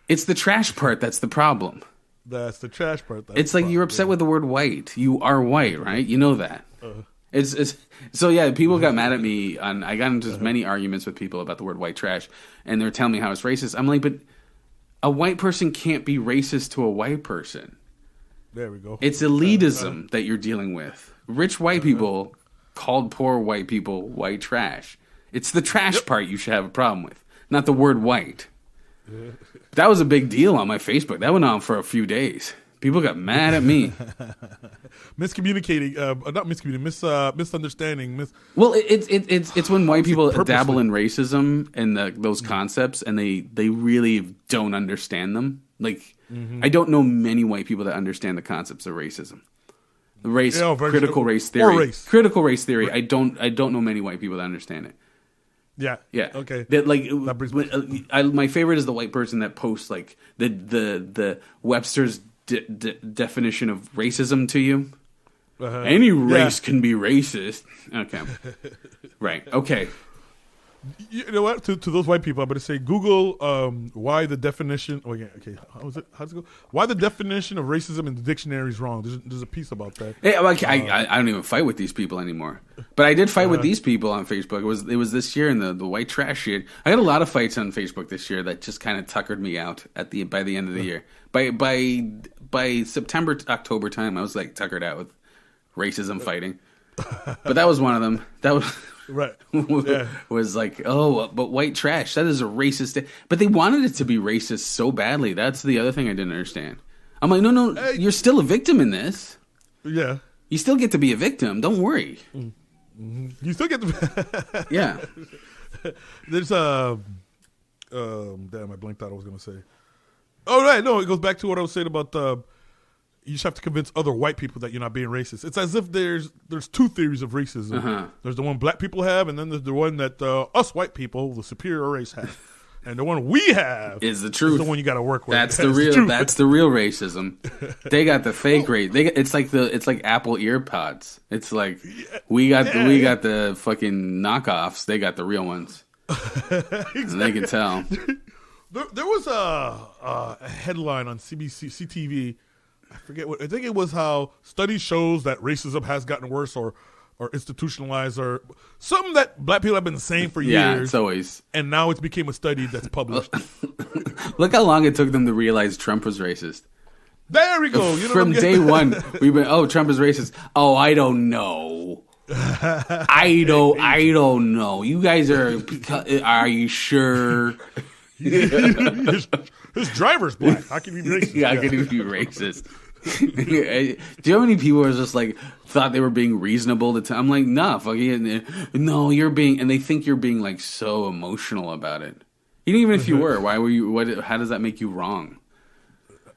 It's the trash part that's the problem." That's the trash part. It's like you're upset with the word white. You are white, right? You know that. It's so yeah. People got mad at me I got into many arguments with people about the word white trash, and they're telling me how it's racist. I'm like, but a white person can't be racist to a white person. There we go. It's elitism that you're dealing with. Rich white people called poor white people white trash. It's the trash part you should have a problem with, not the word white. That was a big deal on my Facebook. That went on for a few days. People got mad at me. Miscommunicating, not miscommunicating, misunderstanding. Well, it's when white people dabble in racism and those concepts, and they really don't understand them. Like, I don't know many white people that understand the concepts of racism. Critical race theory. Critical race theory. I don't know many white people that understand it. Yeah. Yeah. Okay. My favorite is the white person that posts like the Webster's definition of racism to you. Any race can be racist. Okay. Right. Okay. You know what? To those white people, I'm going to say Google why the definition. Oh yeah. Okay. How's it go? Why the definition of racism in the dictionary is wrong? There's a piece about that. Yeah, I don't even fight with these people anymore. But I did fight with these people on Facebook. It was this year in the white trash shit. I had a lot of fights on Facebook this year that just kind of tuckered me out by the end of the year. By September October time, I was like tuckered out with racism fighting. But that was one of them. That was. Right. Was like, oh, but white trash, that is a racist. But they wanted it to be racist so badly. That's the other thing I didn't understand. I'm like, no, hey, you're still a victim in this. Yeah. You still get to be a victim. Don't worry. Mm-hmm. You still get to Yeah. There's damn, I blanked out what I was going to say. Oh, right. No, it goes back to what I was saying about you just have to convince other white people that you're not being racist. It's as if there's two theories of racism. There's the one black people have, and then there's the one that us white people, the superior race, have. And the one we have is the truth. Is the one you got to work with. That's the real. That's the real racism. They got the fake race. It's like Apple EarPods. It's like we got the fucking knockoffs. They got the real ones. Exactly. And they can tell. There was a headline on CTV. I forget what. I think it was how study shows that racism has gotten worse or institutionalized or something that black people have been saying for years. Yeah, it's always. And now it's became a study that's published. Look how long it took them to realize Trump was racist. There we go. From day one, we've been, Trump is racist. Oh, I don't know. I don't know. You guys are you sure? His driver's black. How can he be racist? How can he be racist? Do you know how many people are just like thought they were being reasonable? I'm like, nah, no, you're being, and they think you're being like so emotional about it. Even if you were, why were you? How does that make you wrong?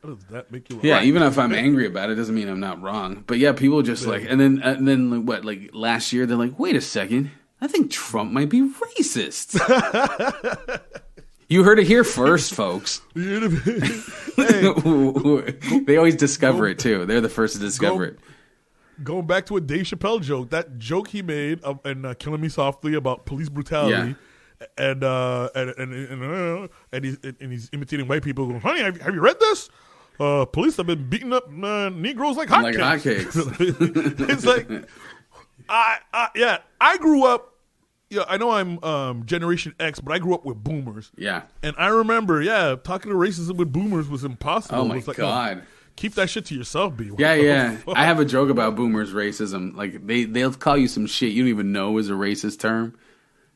How does that make you wrong? Yeah, even if I'm angry about it, doesn't mean I'm not wrong. But yeah, people just like, and then what? Like last year, they're like, wait a second, I think Trump might be racist. You heard it here first, folks. They always discover it, too. They're the first to discover it. Going back to a Dave Chappelle joke, that joke he made in Killing Me Softly about police brutality, and he's imitating white people going, honey, have you read this? Police have been beating up Negroes like hotcakes. It's like, I grew up. Yeah, I know I'm Generation X, but I grew up with boomers. Yeah. And I remember, talking to racism with boomers was impossible. Oh, my God. Keep that shit to yourself, B. Yeah. I have a joke about boomers' racism. Like, they'll call you some shit you don't even know is a racist term.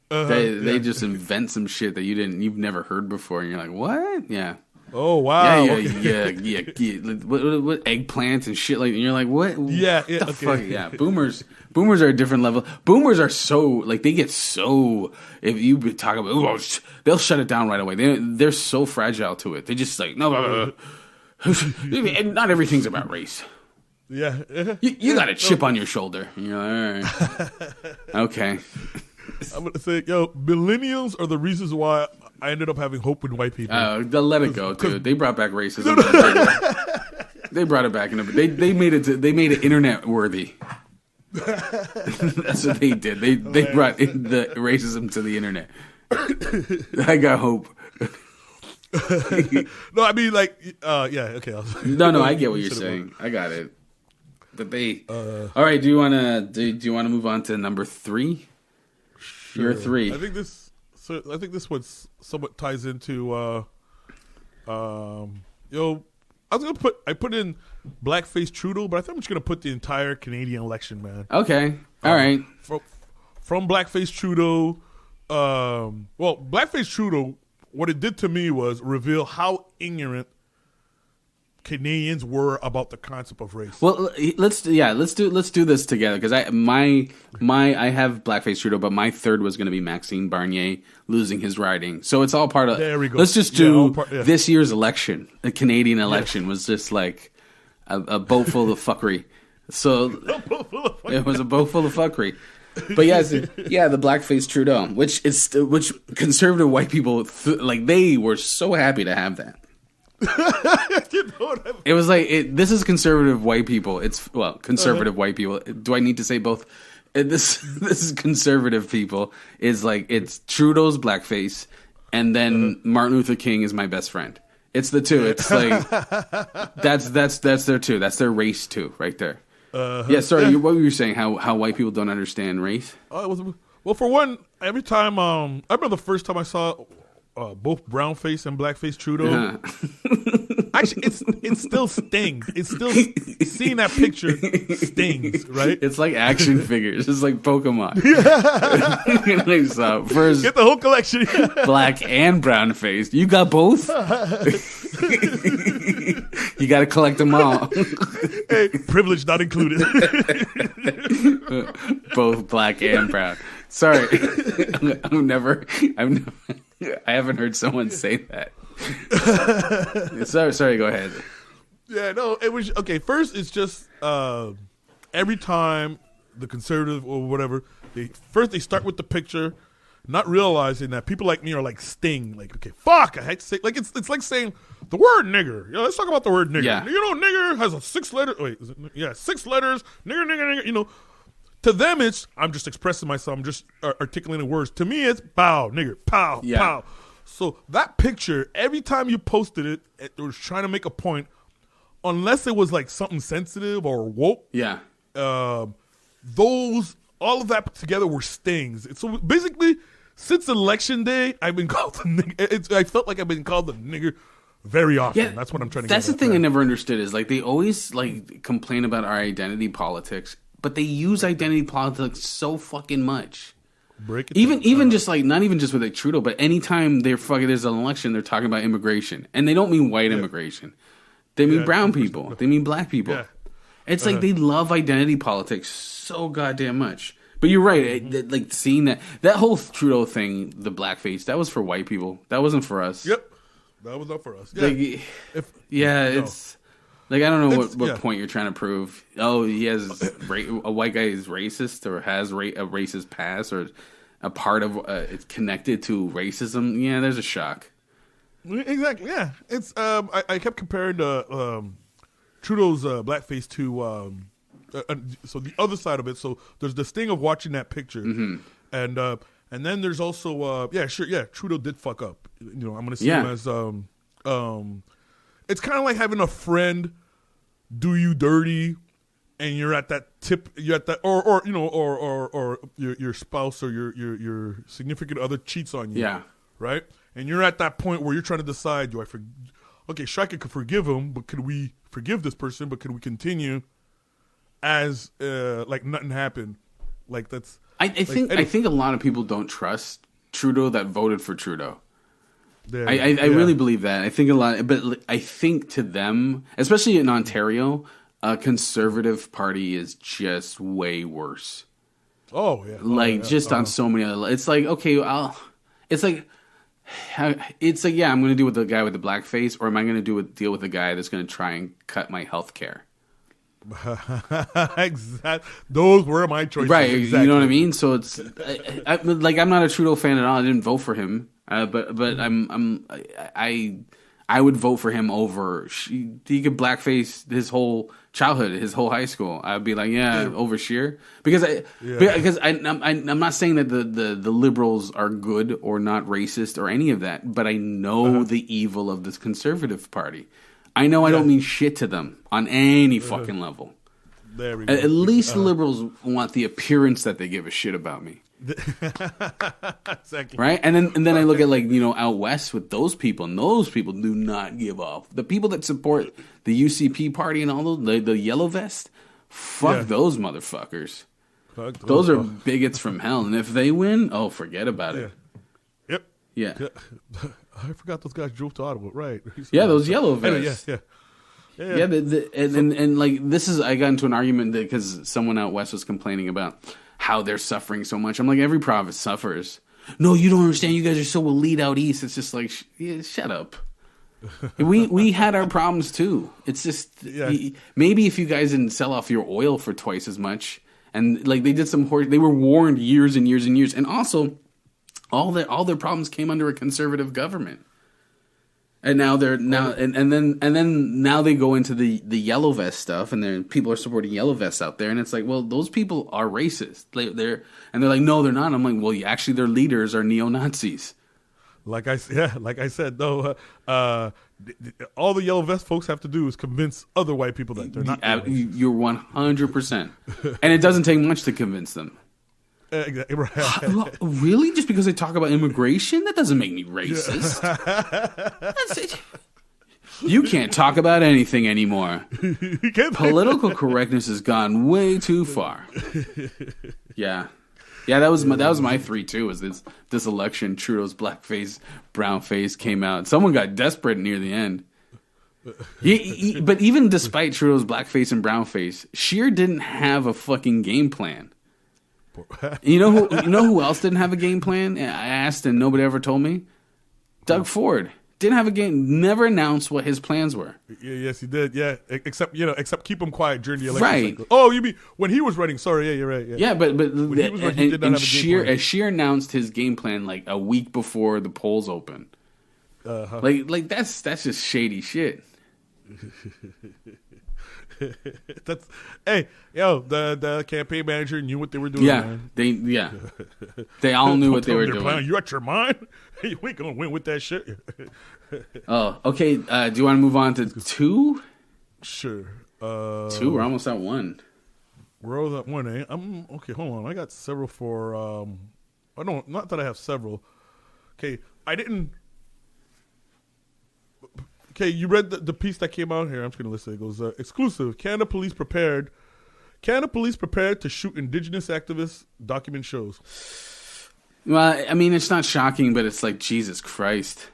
They just invent some shit that you've never heard before, and you're like, what? Yeah. Oh, wow. Yeah. What eggplants and shit like that. And you're like, what? Yeah. The fuck? Yeah. Boomers are a different level. Boomers are so, like, they get so, if you talk about, they'll shut it down right away. They're so fragile to it. They just like, no. And not everything's about race. Yeah. You got a chip on your shoulder. And you're like, all right. Okay. I'm going to say, millennials are the reasons why I ended up having hope with white people. They'll let it go, dude. They brought back racism. They brought it back. They made it internet worthy. That's what they did. They brought the racism to the internet. I got hope. No, I mean, like, okay. No, I get what you're saying. I got it. Debate. All right. Do you want to move on to number 3? Sure. Your 3. I think this one somewhat ties into. I put in blackface Trudeau, but I think I'm just gonna put the entire Canadian election, man. Okay. All right. From blackface Trudeau. Blackface Trudeau. What it did to me was reveal how ignorant Canadians were about the concept of race. Well, let's do this together because I have blackface Trudeau, but my third was going to be Maxime Bernier losing his riding. So it's all part of. There we go. Let's just do this year's election. The Canadian election was just like a boat full of fuckery. So it was a boat full of fuckery. But yes, the blackface Trudeau, which conservative white people they were so happy to have that. It was like this is conservative white people. It's conservative white people. Do I need to say both? This is conservative people. Is like it's Trudeau's blackface, and then Martin Luther King is my best friend. It's the two. It's like that's their two. That's their race too, right there. Yeah, sorry. What were you saying? How white people don't understand race? For one, every time I remember the first time I saw both brownface and blackface Trudeau. Actually, it still stings. It's still seeing that picture stings, right? It's like action figures. It's like Pokemon. First, get the whole collection. Black and brown face. You got both. You got to collect them all. Hey, privilege not included. Both black and brown. Sorry, I haven't heard someone say that. Sorry, go ahead. Yeah, no, it was okay. First, it's just every time the conservative or whatever, they start with the picture, not realizing that people like me are like Sting. Like, okay, fuck, I hate to say, like it's like saying the word nigger. Let's talk about the word nigger. Yeah. Nigger has a 6 letter. Wait, 6 letters. Nigger. To them, it's I'm just expressing myself. I'm just articulating words. To me, it's pow, nigger, pow, pow. So that picture, every time you posted it, it was trying to make a point, unless it was like something sensitive or woke. Yeah. All of that together were stings. So basically, since election day, I've been called the nigger. I felt like I've been called the nigger very often. Yeah, that's what I'm trying to get at. That's the thing I never understood is like they always like complain about our identity politics, but they use identity politics so fucking much. Break it even just like not even just with like Trudeau, but anytime there's an election, they're talking about immigration, and they don't mean white immigration. They mean brown people. They mean black people. Yeah. It's like they love identity politics so goddamn much. But you're right. Like seeing that whole Trudeau thing, the blackface, that was for white people. That wasn't for us. Yep, that was not for us. Yeah. It's like I don't know what point you're trying to prove. Oh, he has a white guy is racist or has a racist past or a part of it's connected to racism. Yeah, there's a shock. Exactly. Yeah, it's I kept comparing Trudeau's blackface to so the other side of it. So there's this thing of watching that picture, and then there's also Trudeau did fuck up. I'm gonna see him as it's kind of like having a friend do you dirty, and you're at that tip. You're at that, or your spouse or your significant other cheats on you. Yeah. Right. And you're at that point where you're trying to decide: do I Shrike could forgive him, but could we forgive this person? But could we continue as like nothing happened? Like that's. I think a lot of people don't trust Trudeau that voted for Trudeau. I really believe that. I think a lot, but I think to them, especially in Ontario, a Conservative Party is just way worse. Oh yeah, on so many other. It's like okay, I'm going to deal with the guy with the black face, or am I going to deal with the guy that's going to try and cut my health care? Exactly. Those were my choices. Right. Exactly. You know what I mean? So it's I'm not a Trudeau fan at all. I didn't vote for him. But I would vote for him over. He could blackface his whole childhood, his whole high school. I'd be like, over Scheer because I'm not saying that the liberals are good or not racist or any of that, but I know the evil of this Conservative Party. I know I don't mean shit to them on any fucking level. There we go. At least the liberals want the appearance that they give a shit about me. Exactly. Right? And then I look at, like, you know, out west with those people, and those people do not give off. The people that support the UCP party and all those, the yellow vest, fuck those motherfuckers. Those are bigots from hell. And if they win, oh, forget about it. Yep. Yeah. I forgot those guys drove to Ottawa, right? Yeah, those yellow vests. Yeah. And like, this is, I got into an argument because someone out west was complaining about how they're suffering so much. I'm like, every province suffers. No, you don't understand. You guys are so elite out east. It's just like, shut up. We had our problems too. It's just maybe if you guys didn't sell off your oil for twice as much, and like they did they were warned years and years and years, and also all their problems came under a conservative government. And now they're and then now they go into the yellow vest stuff, and then people are supporting yellow vests out there, and it's like, well, those people are racist. They're like, no, they're not. I'm like, well, actually, their leaders are neo-Nazis. Like I said, though, all the yellow vest folks have to do is convince other white people that they're not. You're 100%, and it doesn't take much to convince them. Right. Really? Just because they talk about immigration? That doesn't make me racist. You can't talk about anything anymore. Political correctness has gone way too far. Yeah. Yeah, that was my 3 too. Was this election? Trudeau's blackface, brownface came out. Someone got desperate near the end. But even despite Trudeau's blackface and brownface, Scheer didn't have a fucking game plan. You know who else didn't have a game plan? I asked and nobody ever told me. Doug Ford didn't have a game. Never announced what his plans were. Yes, he did. Yeah, except keep him quiet during the election. Right. Cycle. Oh, you mean when he was running? Sorry, yeah, you're right. Yeah, but when he was running, he did not have a game plan. Scheer announced his game plan like a week before the polls open. Like that's just shady shit. The campaign manager knew what they were doing. Man. They all knew what they were doing. Plan. You out your mind? You ain't gonna win with that shit. Oh, okay. Do you want to move on to 2? Sure. 2. We're almost at 1. We're almost at 1. Okay. Hold on. I got several for. Not that I have several. Okay, I didn't. Okay, you read the piece that came out here. I'm just going to list it. It goes, exclusive. Canada police prepared to shoot Indigenous activists, document shows. Well, I mean, it's not shocking, but it's like, Jesus Christ.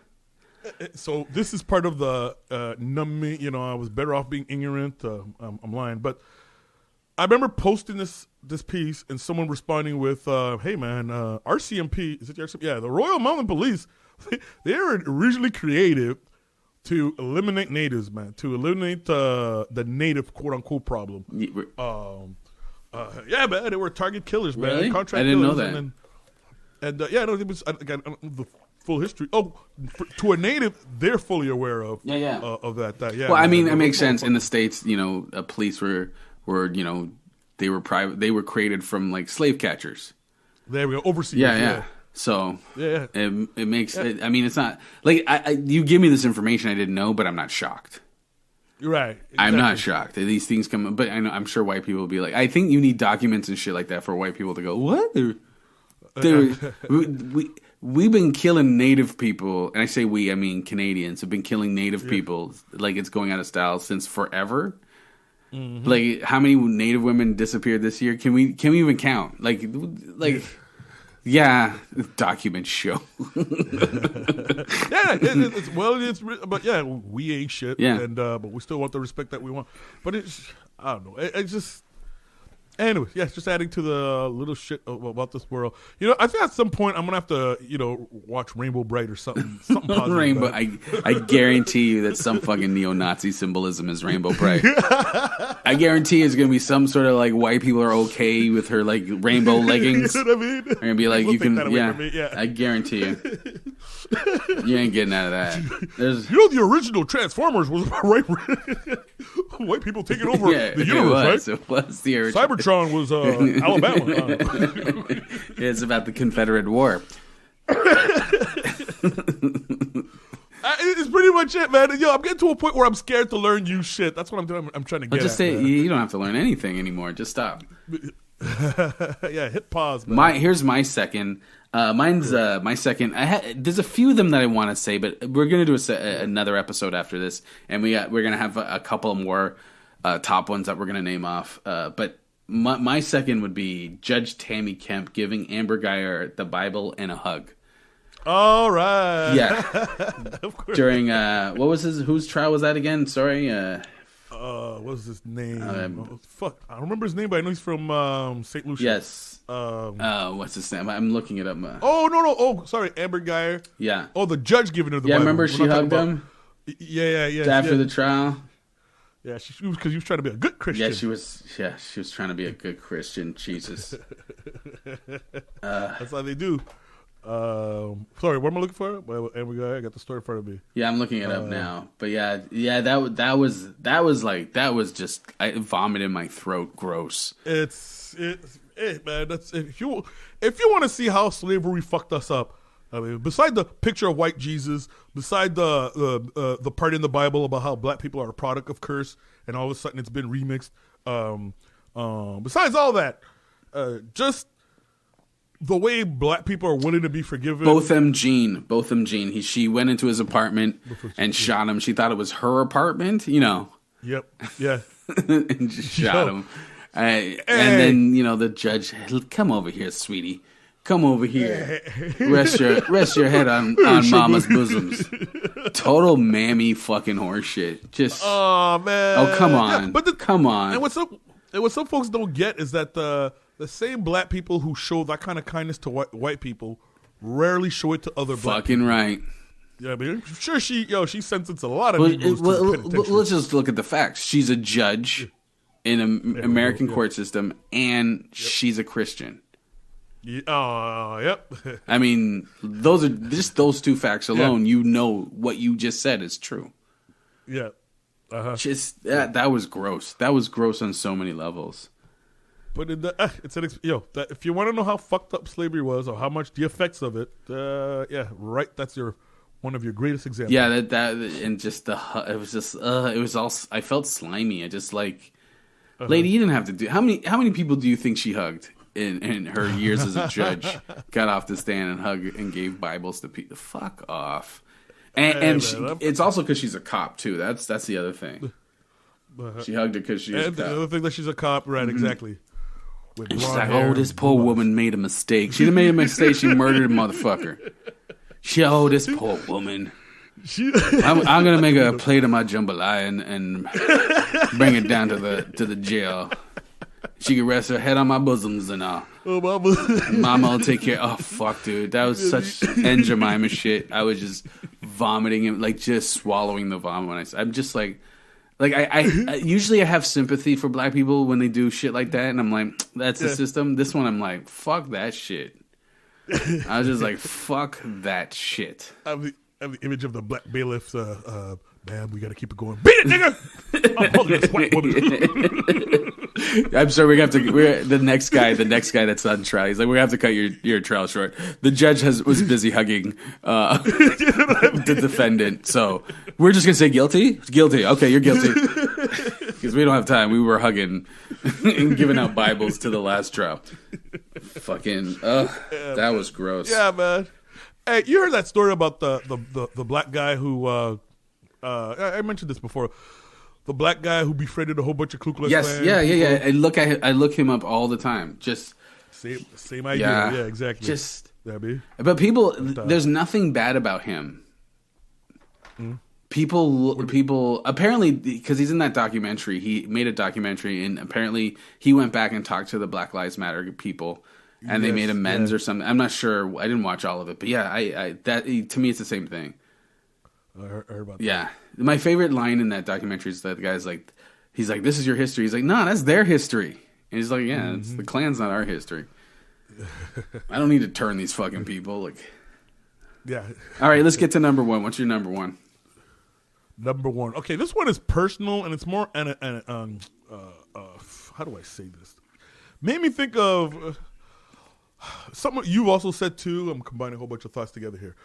So this is part of the numbing, I was better off being ignorant. I'm lying. But I remember posting this piece and someone responding with, hey, man, RCMP, is it the RCMP? Yeah, the Royal Mountain Police, they were originally created to eliminate natives, man. To eliminate the native quote-unquote problem. Yeah, man. They were target killers, man. Really? Contract I didn't killers, know that. It was, again, I don't know the full history. Oh, to a native, they're fully aware of of that. Yeah. Well, I mean, it makes sense. In the States, police were they were private. They were created from, like, slave catchers. There we go. Overseas. Yeah. So it makes. I mean, it's not like you give me this information I didn't know, but I'm not shocked. Right. Exactly. I'm not shocked. These things come, but I'm sure white people will be like, I think you need documents and shit like that for white people to go, what? We've been killing native people, and I say we, I mean Canadians have been killing native people like it's going out of style since forever. Mm-hmm. Like, how many native women disappeared this year? Can we even count? Like. Yeah, document show. But yeah, we ain't shit. Yeah, and but we still want the respect that we want. But I don't know. It's just. Anyway, just adding to the little shit about this world. I think at some point I'm gonna have to, watch Rainbow Bright or something positive. Rainbow. I guarantee you that some fucking neo-Nazi symbolism is Rainbow Bright. I guarantee it's gonna be some sort of like white people are okay with her like rainbow leggings. You know what I mean? They're gonna be like, you can, yeah. I guarantee you. You ain't getting out of that. The original Transformers was right. White people taking over the universe, right? It was the original. Cybertron was Alabama. It's about the Confederate War. It's pretty much it, man. Yo, I'm getting to a point where I'm scared to learn new shit. That's what I'm doing. I'm trying to get. Just say you don't have to learn anything anymore. Just stop. Yeah, hit pause. Man. Here's my second. Mine's my second. There's a few of them that I want to say, but we're gonna do another episode after this, and we're gonna have a couple more top ones that we're gonna name off. But my second would be Judge Tammy Kemp giving Amber Geier the Bible and a hug. All right. Yeah. Of course. During whose trial was that again? Sorry. What was his name? Fuck, I don't remember his name, but I know he's from St. Lucia. Yes. What's his name? I'm looking it up. Oh no! Oh, sorry, Amber Geier. Yeah. Oh, the judge giving her the. Yeah, Bible. remember she hugged him. Yeah. After the trial. Yeah, she was because he was trying to be a good Christian. Yeah, she was trying to be a good Christian. Jesus. That's how they do. Sorry, what am I looking for? Amber Geier, I got the story in front of me. Yeah, I'm looking it up now. But yeah, that was just I vomit in my throat. Gross. It's man. That's if you want to see how slavery fucked us up. I mean, beside the picture of white Jesus, beside the part in the Bible about how black people are a product of curse, and all of a sudden it's been remixed. Besides all that, just the way black people are willing to be forgiven. Both them Gene. She went into his apartment and shot him. She thought it was her apartment, Yep. Yeah. and just shot him. And then, the judge, come over here, sweetie. Come over here. Rest your head on mama's bosoms. Total mammy fucking horseshit. Just. Oh man. Oh, come on. Yeah, but come on. And what some folks don't get is that the same black people who show that kind of kindness to white people rarely show it to other black fucking people. Right. Yeah, I mean, I'm sure she sentenced a lot of Negroes to the penitentiary. Let's just look at the facts. She's a judge in an American court system, and she's a Christian. Yeah, yep. I mean, those two facts alone. Yeah. What you just said is true. Yeah. Just that was gross. That was gross on so many levels. But if you want to know how fucked up slavery was or how much the effects of it, that's one of your greatest examples. Yeah, that and just it was all. I felt slimy. I just lady, you didn't have to do. How many people do you think she hugged in her years as a judge? Got off the stand and hugged and gave Bibles to people. Fuck off. It's also because she's a cop too. That's the other thing. She hugged her because she's a cop. The other thing that she's a cop, right? Mm-hmm. Exactly. And she's like, "Oh, this poor woman made a mistake. She didn't make a mistake. She murdered a motherfucker. This poor woman. I'm gonna make a plate of my jambalaya and bring it down to the jail. She can rest her head on my bosoms and all. Oh, mama. Mama will take care. Oh, fuck, dude. That was such Aunt Jemima shit. I was just vomiting and just swallowing the vomit. I'm just I usually I have sympathy for black people when they do shit like that, and I'm like, that's the system. This one, I'm like, fuck that shit. I was just like, fuck that shit. I have the image of the black bailiffs. Man, we got to keep it going. Beat it, nigga! I'm hugging this white woman. I'm sorry, we're the next guy that's on trial. He's like, we're gonna have to cut your trial short. The judge was busy hugging the defendant, so we're just gonna say guilty. Guilty. Okay, you're guilty because we don't have time. We were hugging and giving out Bibles to the last trial. Fucking, that was gross. Yeah, man. Hey, you heard that story about the black guy who? I mentioned this before. The black guy who befriended a whole bunch of Ku Klux Klan. Yeah. I look him up all the time. Just same idea. Yeah, exactly. But people, there's nothing bad about him. Mm. People apparently, because he's in that documentary, he made a documentary, and apparently he went back and talked to the Black Lives Matter people, and they made amends or something. I'm not sure. I didn't watch all of it, but yeah, to me it's the same thing. I heard about that. Yeah. My favorite line in that documentary is that the guy's like, he's like, this is your history. He's like, no, that's their history. And he's like, yeah, it's the Klan's not our history. I don't need to turn these fucking people. Yeah. All right, let's get to number one. What's your number one? Number one. Okay, this one is personal, and it's more, how do I say this? Made me think of something you also said too. I'm combining a whole bunch of thoughts together here.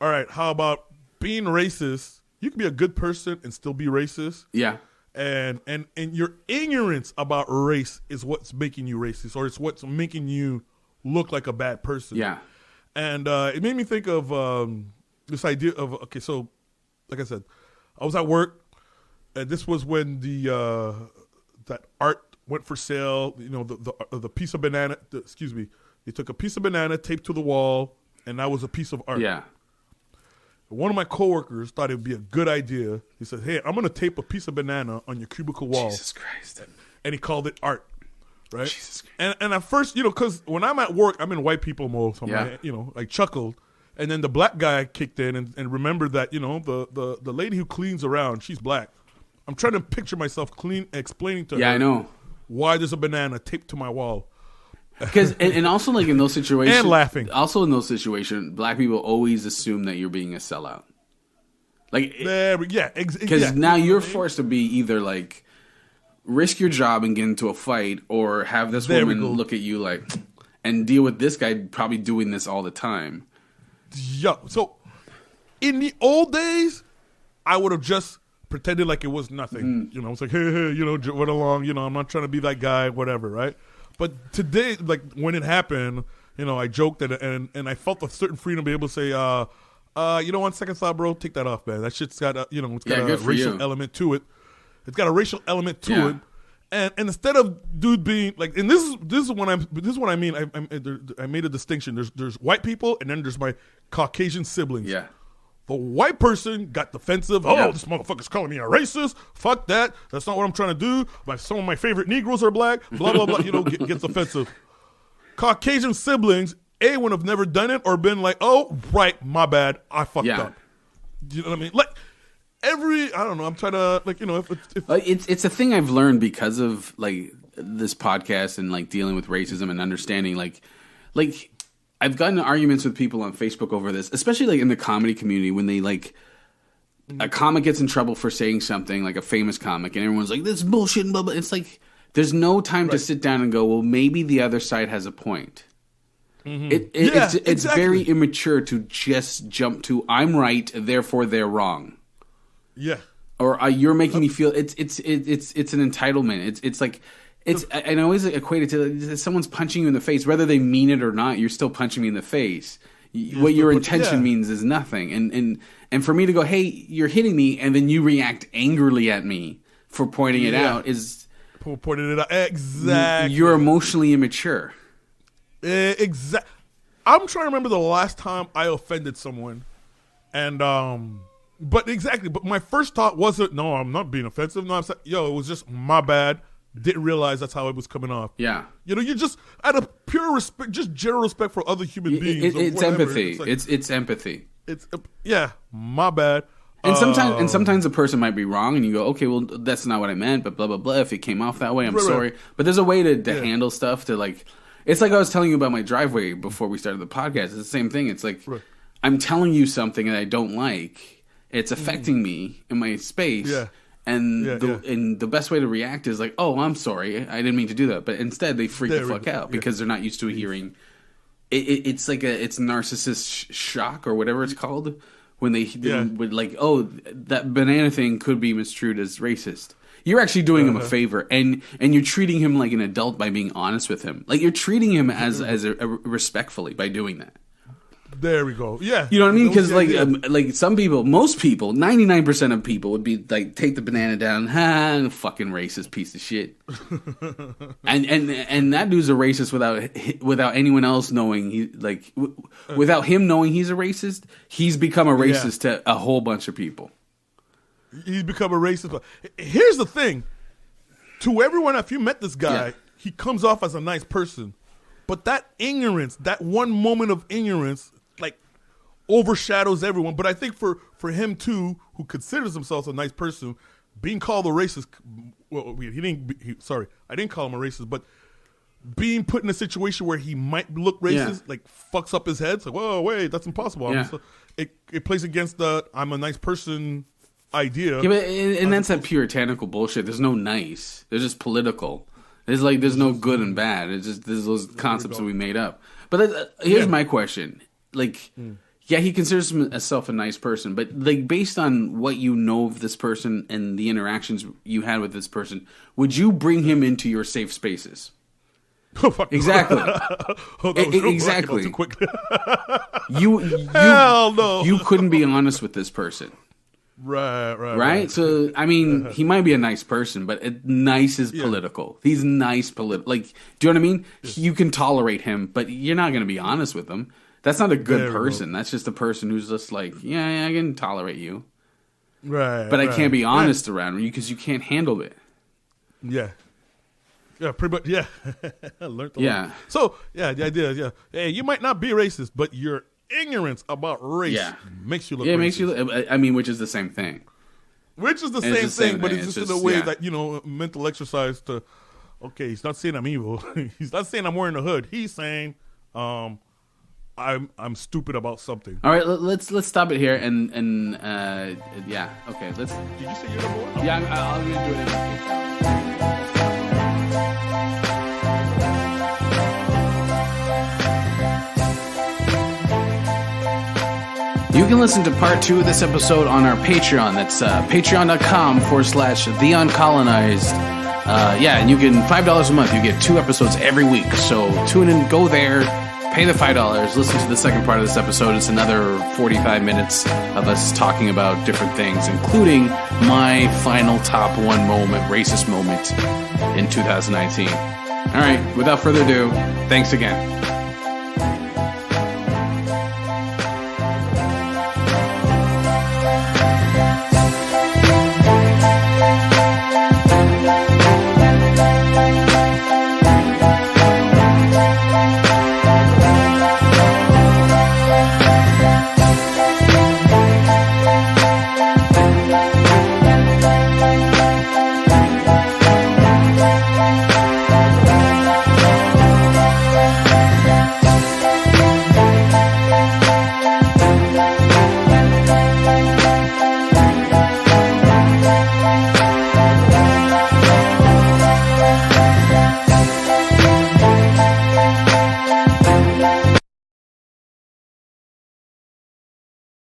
All right, how about being racist, you can be a good person and still be racist. Yeah. And your ignorance about race is what's making you racist, or it's what's making you look like a bad person. Yeah. And it made me think of this idea of, okay, so like I said, I was at work, and this was when that art went for sale. You know, the piece of banana. They took a piece of banana taped to the wall, and that was a piece of art. Yeah. One of my coworkers thought it would be a good idea. He said, "Hey, I'm going to tape a piece of banana on your cubicle wall." Jesus Christ. And he called it art, right? Jesus Christ. And at first, because when I'm at work, I'm in white people mode. So I chuckled. And then the black guy kicked in and remembered that, the lady who cleans around, she's black. I'm trying to picture myself explaining to her. Yeah, I know. Why there's a banana taped to my wall. Because and also like in those situations, and laughing. Also in those situations, black people always assume that you're being a sellout. Like, because now you're forced to be either like risk your job and get into a fight, or have this woman look at you like and deal with this guy probably doing this all the time. Yeah. So in the old days, I would have just pretended like it was nothing. It's like, hey, went along. I'm not trying to be that guy, whatever, right? But today, like when it happened, I joked and I felt a certain freedom to be able to say, one second thought, bro, take that off, man. That shit's got a racial element to it. It's got a racial element to it. And instead of dude being like, and this is what I mean. I made a distinction. There's white people, and then there's my Caucasian siblings. Yeah. The white person got defensive. Oh, this motherfucker's calling me a racist. Fuck that. That's not what I'm trying to do. Some of my favorite Negroes are black. Blah, blah, blah. Gets offensive. Caucasian siblings, would have never done it or been like, oh, right, my bad. I fucked up. You know what I mean? Like, I don't know. I'm trying to, like, if it's a thing I've learned because of, like, this podcast and, like, dealing with racism and understanding, like I've gotten arguments with people on Facebook over this, especially like in the comedy community when they like a comic gets in trouble for saying something, like a famous comic, and everyone's like, this is bullshit and blah, blah. It's like there's no time to sit down and go, well, maybe the other side has a point. It's very immature to just jump to I'm right, therefore they're wrong. Yeah. Or you're making me feel it's an entitlement. It's like and I always equate it to someone's punching you in the face, whether they mean it or not. You're still punching me in the face. What your intention means is nothing. And for me to go, hey, you're hitting me, and then you react angrily at me for pointing it out is pointing it out exactly. You're emotionally immature. Exactly. I'm trying to remember the last time I offended someone, and but my first thought wasn't, no, I'm not being offensive. No, it was just my bad. Didn't realize that's how it was coming off. Yeah. You just out of pure respect, just general respect for other human beings. It's empathy. It's, like, it's empathy. It's my bad. And sometimes a person might be wrong, and you go, okay, well, that's not what I meant, but blah blah blah. If it came off that way, I'm sorry. Right. But there's a way to handle stuff to like. It's like I was telling you about my driveway before we started the podcast. It's the same thing. It's like I'm telling you something that I don't like. It's affecting me in my space. Yeah. And the best way to react is like, oh, I'm sorry, I didn't mean to do that. But instead, they freak the fuck out because they're not used to hearing. It's like it's narcissist shock or whatever it's called when they would like, oh, that banana thing could be misconstrued as racist. You're actually doing him a favor, and you're treating him like an adult by being honest with him. Like you're treating him as respectfully by doing that. There we go. Yeah. You know what I mean? Because like some people, most people, 99% of people would be like, take the banana down, fucking racist piece of shit. and that dude's a racist without anyone else knowing. Without him knowing he's a racist, he's become a racist to a whole bunch of people. He's become a racist. Here's the thing. To everyone, if you met this guy, he comes off as a nice person. But that ignorance, that one moment of ignorance, like overshadows everyone. But I think for him too, who considers himself a nice person, being called a racist. Well, I didn't call him a racist, but being put in a situation where he might look racist, like fucks up his head. It's like, whoa, wait, that's impossible. Yeah. It plays against the I'm a nice person idea. Yeah, and that's that puritanical bullshit. There's no nice. There's just political. There's no good and bad. It's just there's those concepts that we made up. But here's my question: like, Yeah, he considers himself a nice person, but like based on what you know of this person and the interactions you had with this person, would you bring him into your safe spaces? Exactly. Exactly. Too quick. Hell no. You couldn't be honest with this person. Right. So, I mean, he might be a nice person, but nice is political. He's nice political. Like, do you know what I mean? You can tolerate him, but you're not going to be honest with him. That's not a good person. That's just a person who's just like, yeah, I can tolerate you. Right. But I can't be honest around you because you can't handle it. Yeah. Yeah, pretty much. Yeah. I learned a lot. Yeah. So, the idea is, hey, you might not be racist, but your ignorance about race makes you look racist. Yeah, it makes you look, I mean, which is the same thing. Which is the same thing, but it's just in a way that, mental exercise to, okay, he's not saying I'm evil. He's not saying I'm wearing a hood. He's saying, I'm stupid about something. All right, let's stop it here and okay. Let's. Did you say you're number one? Yeah, I'm gonna do it in the future. You can listen to part 2 of this episode on our Patreon. That's patreon.com/theuncolonized. And you can $5 a month. You get 2 episodes every week. So tune in, go there. Pay the $5, listen to the second part of this episode. It's another 45 minutes of us talking about different things, including my final top 1 moment, racist moment in 2019. All right, without further ado, thanks again.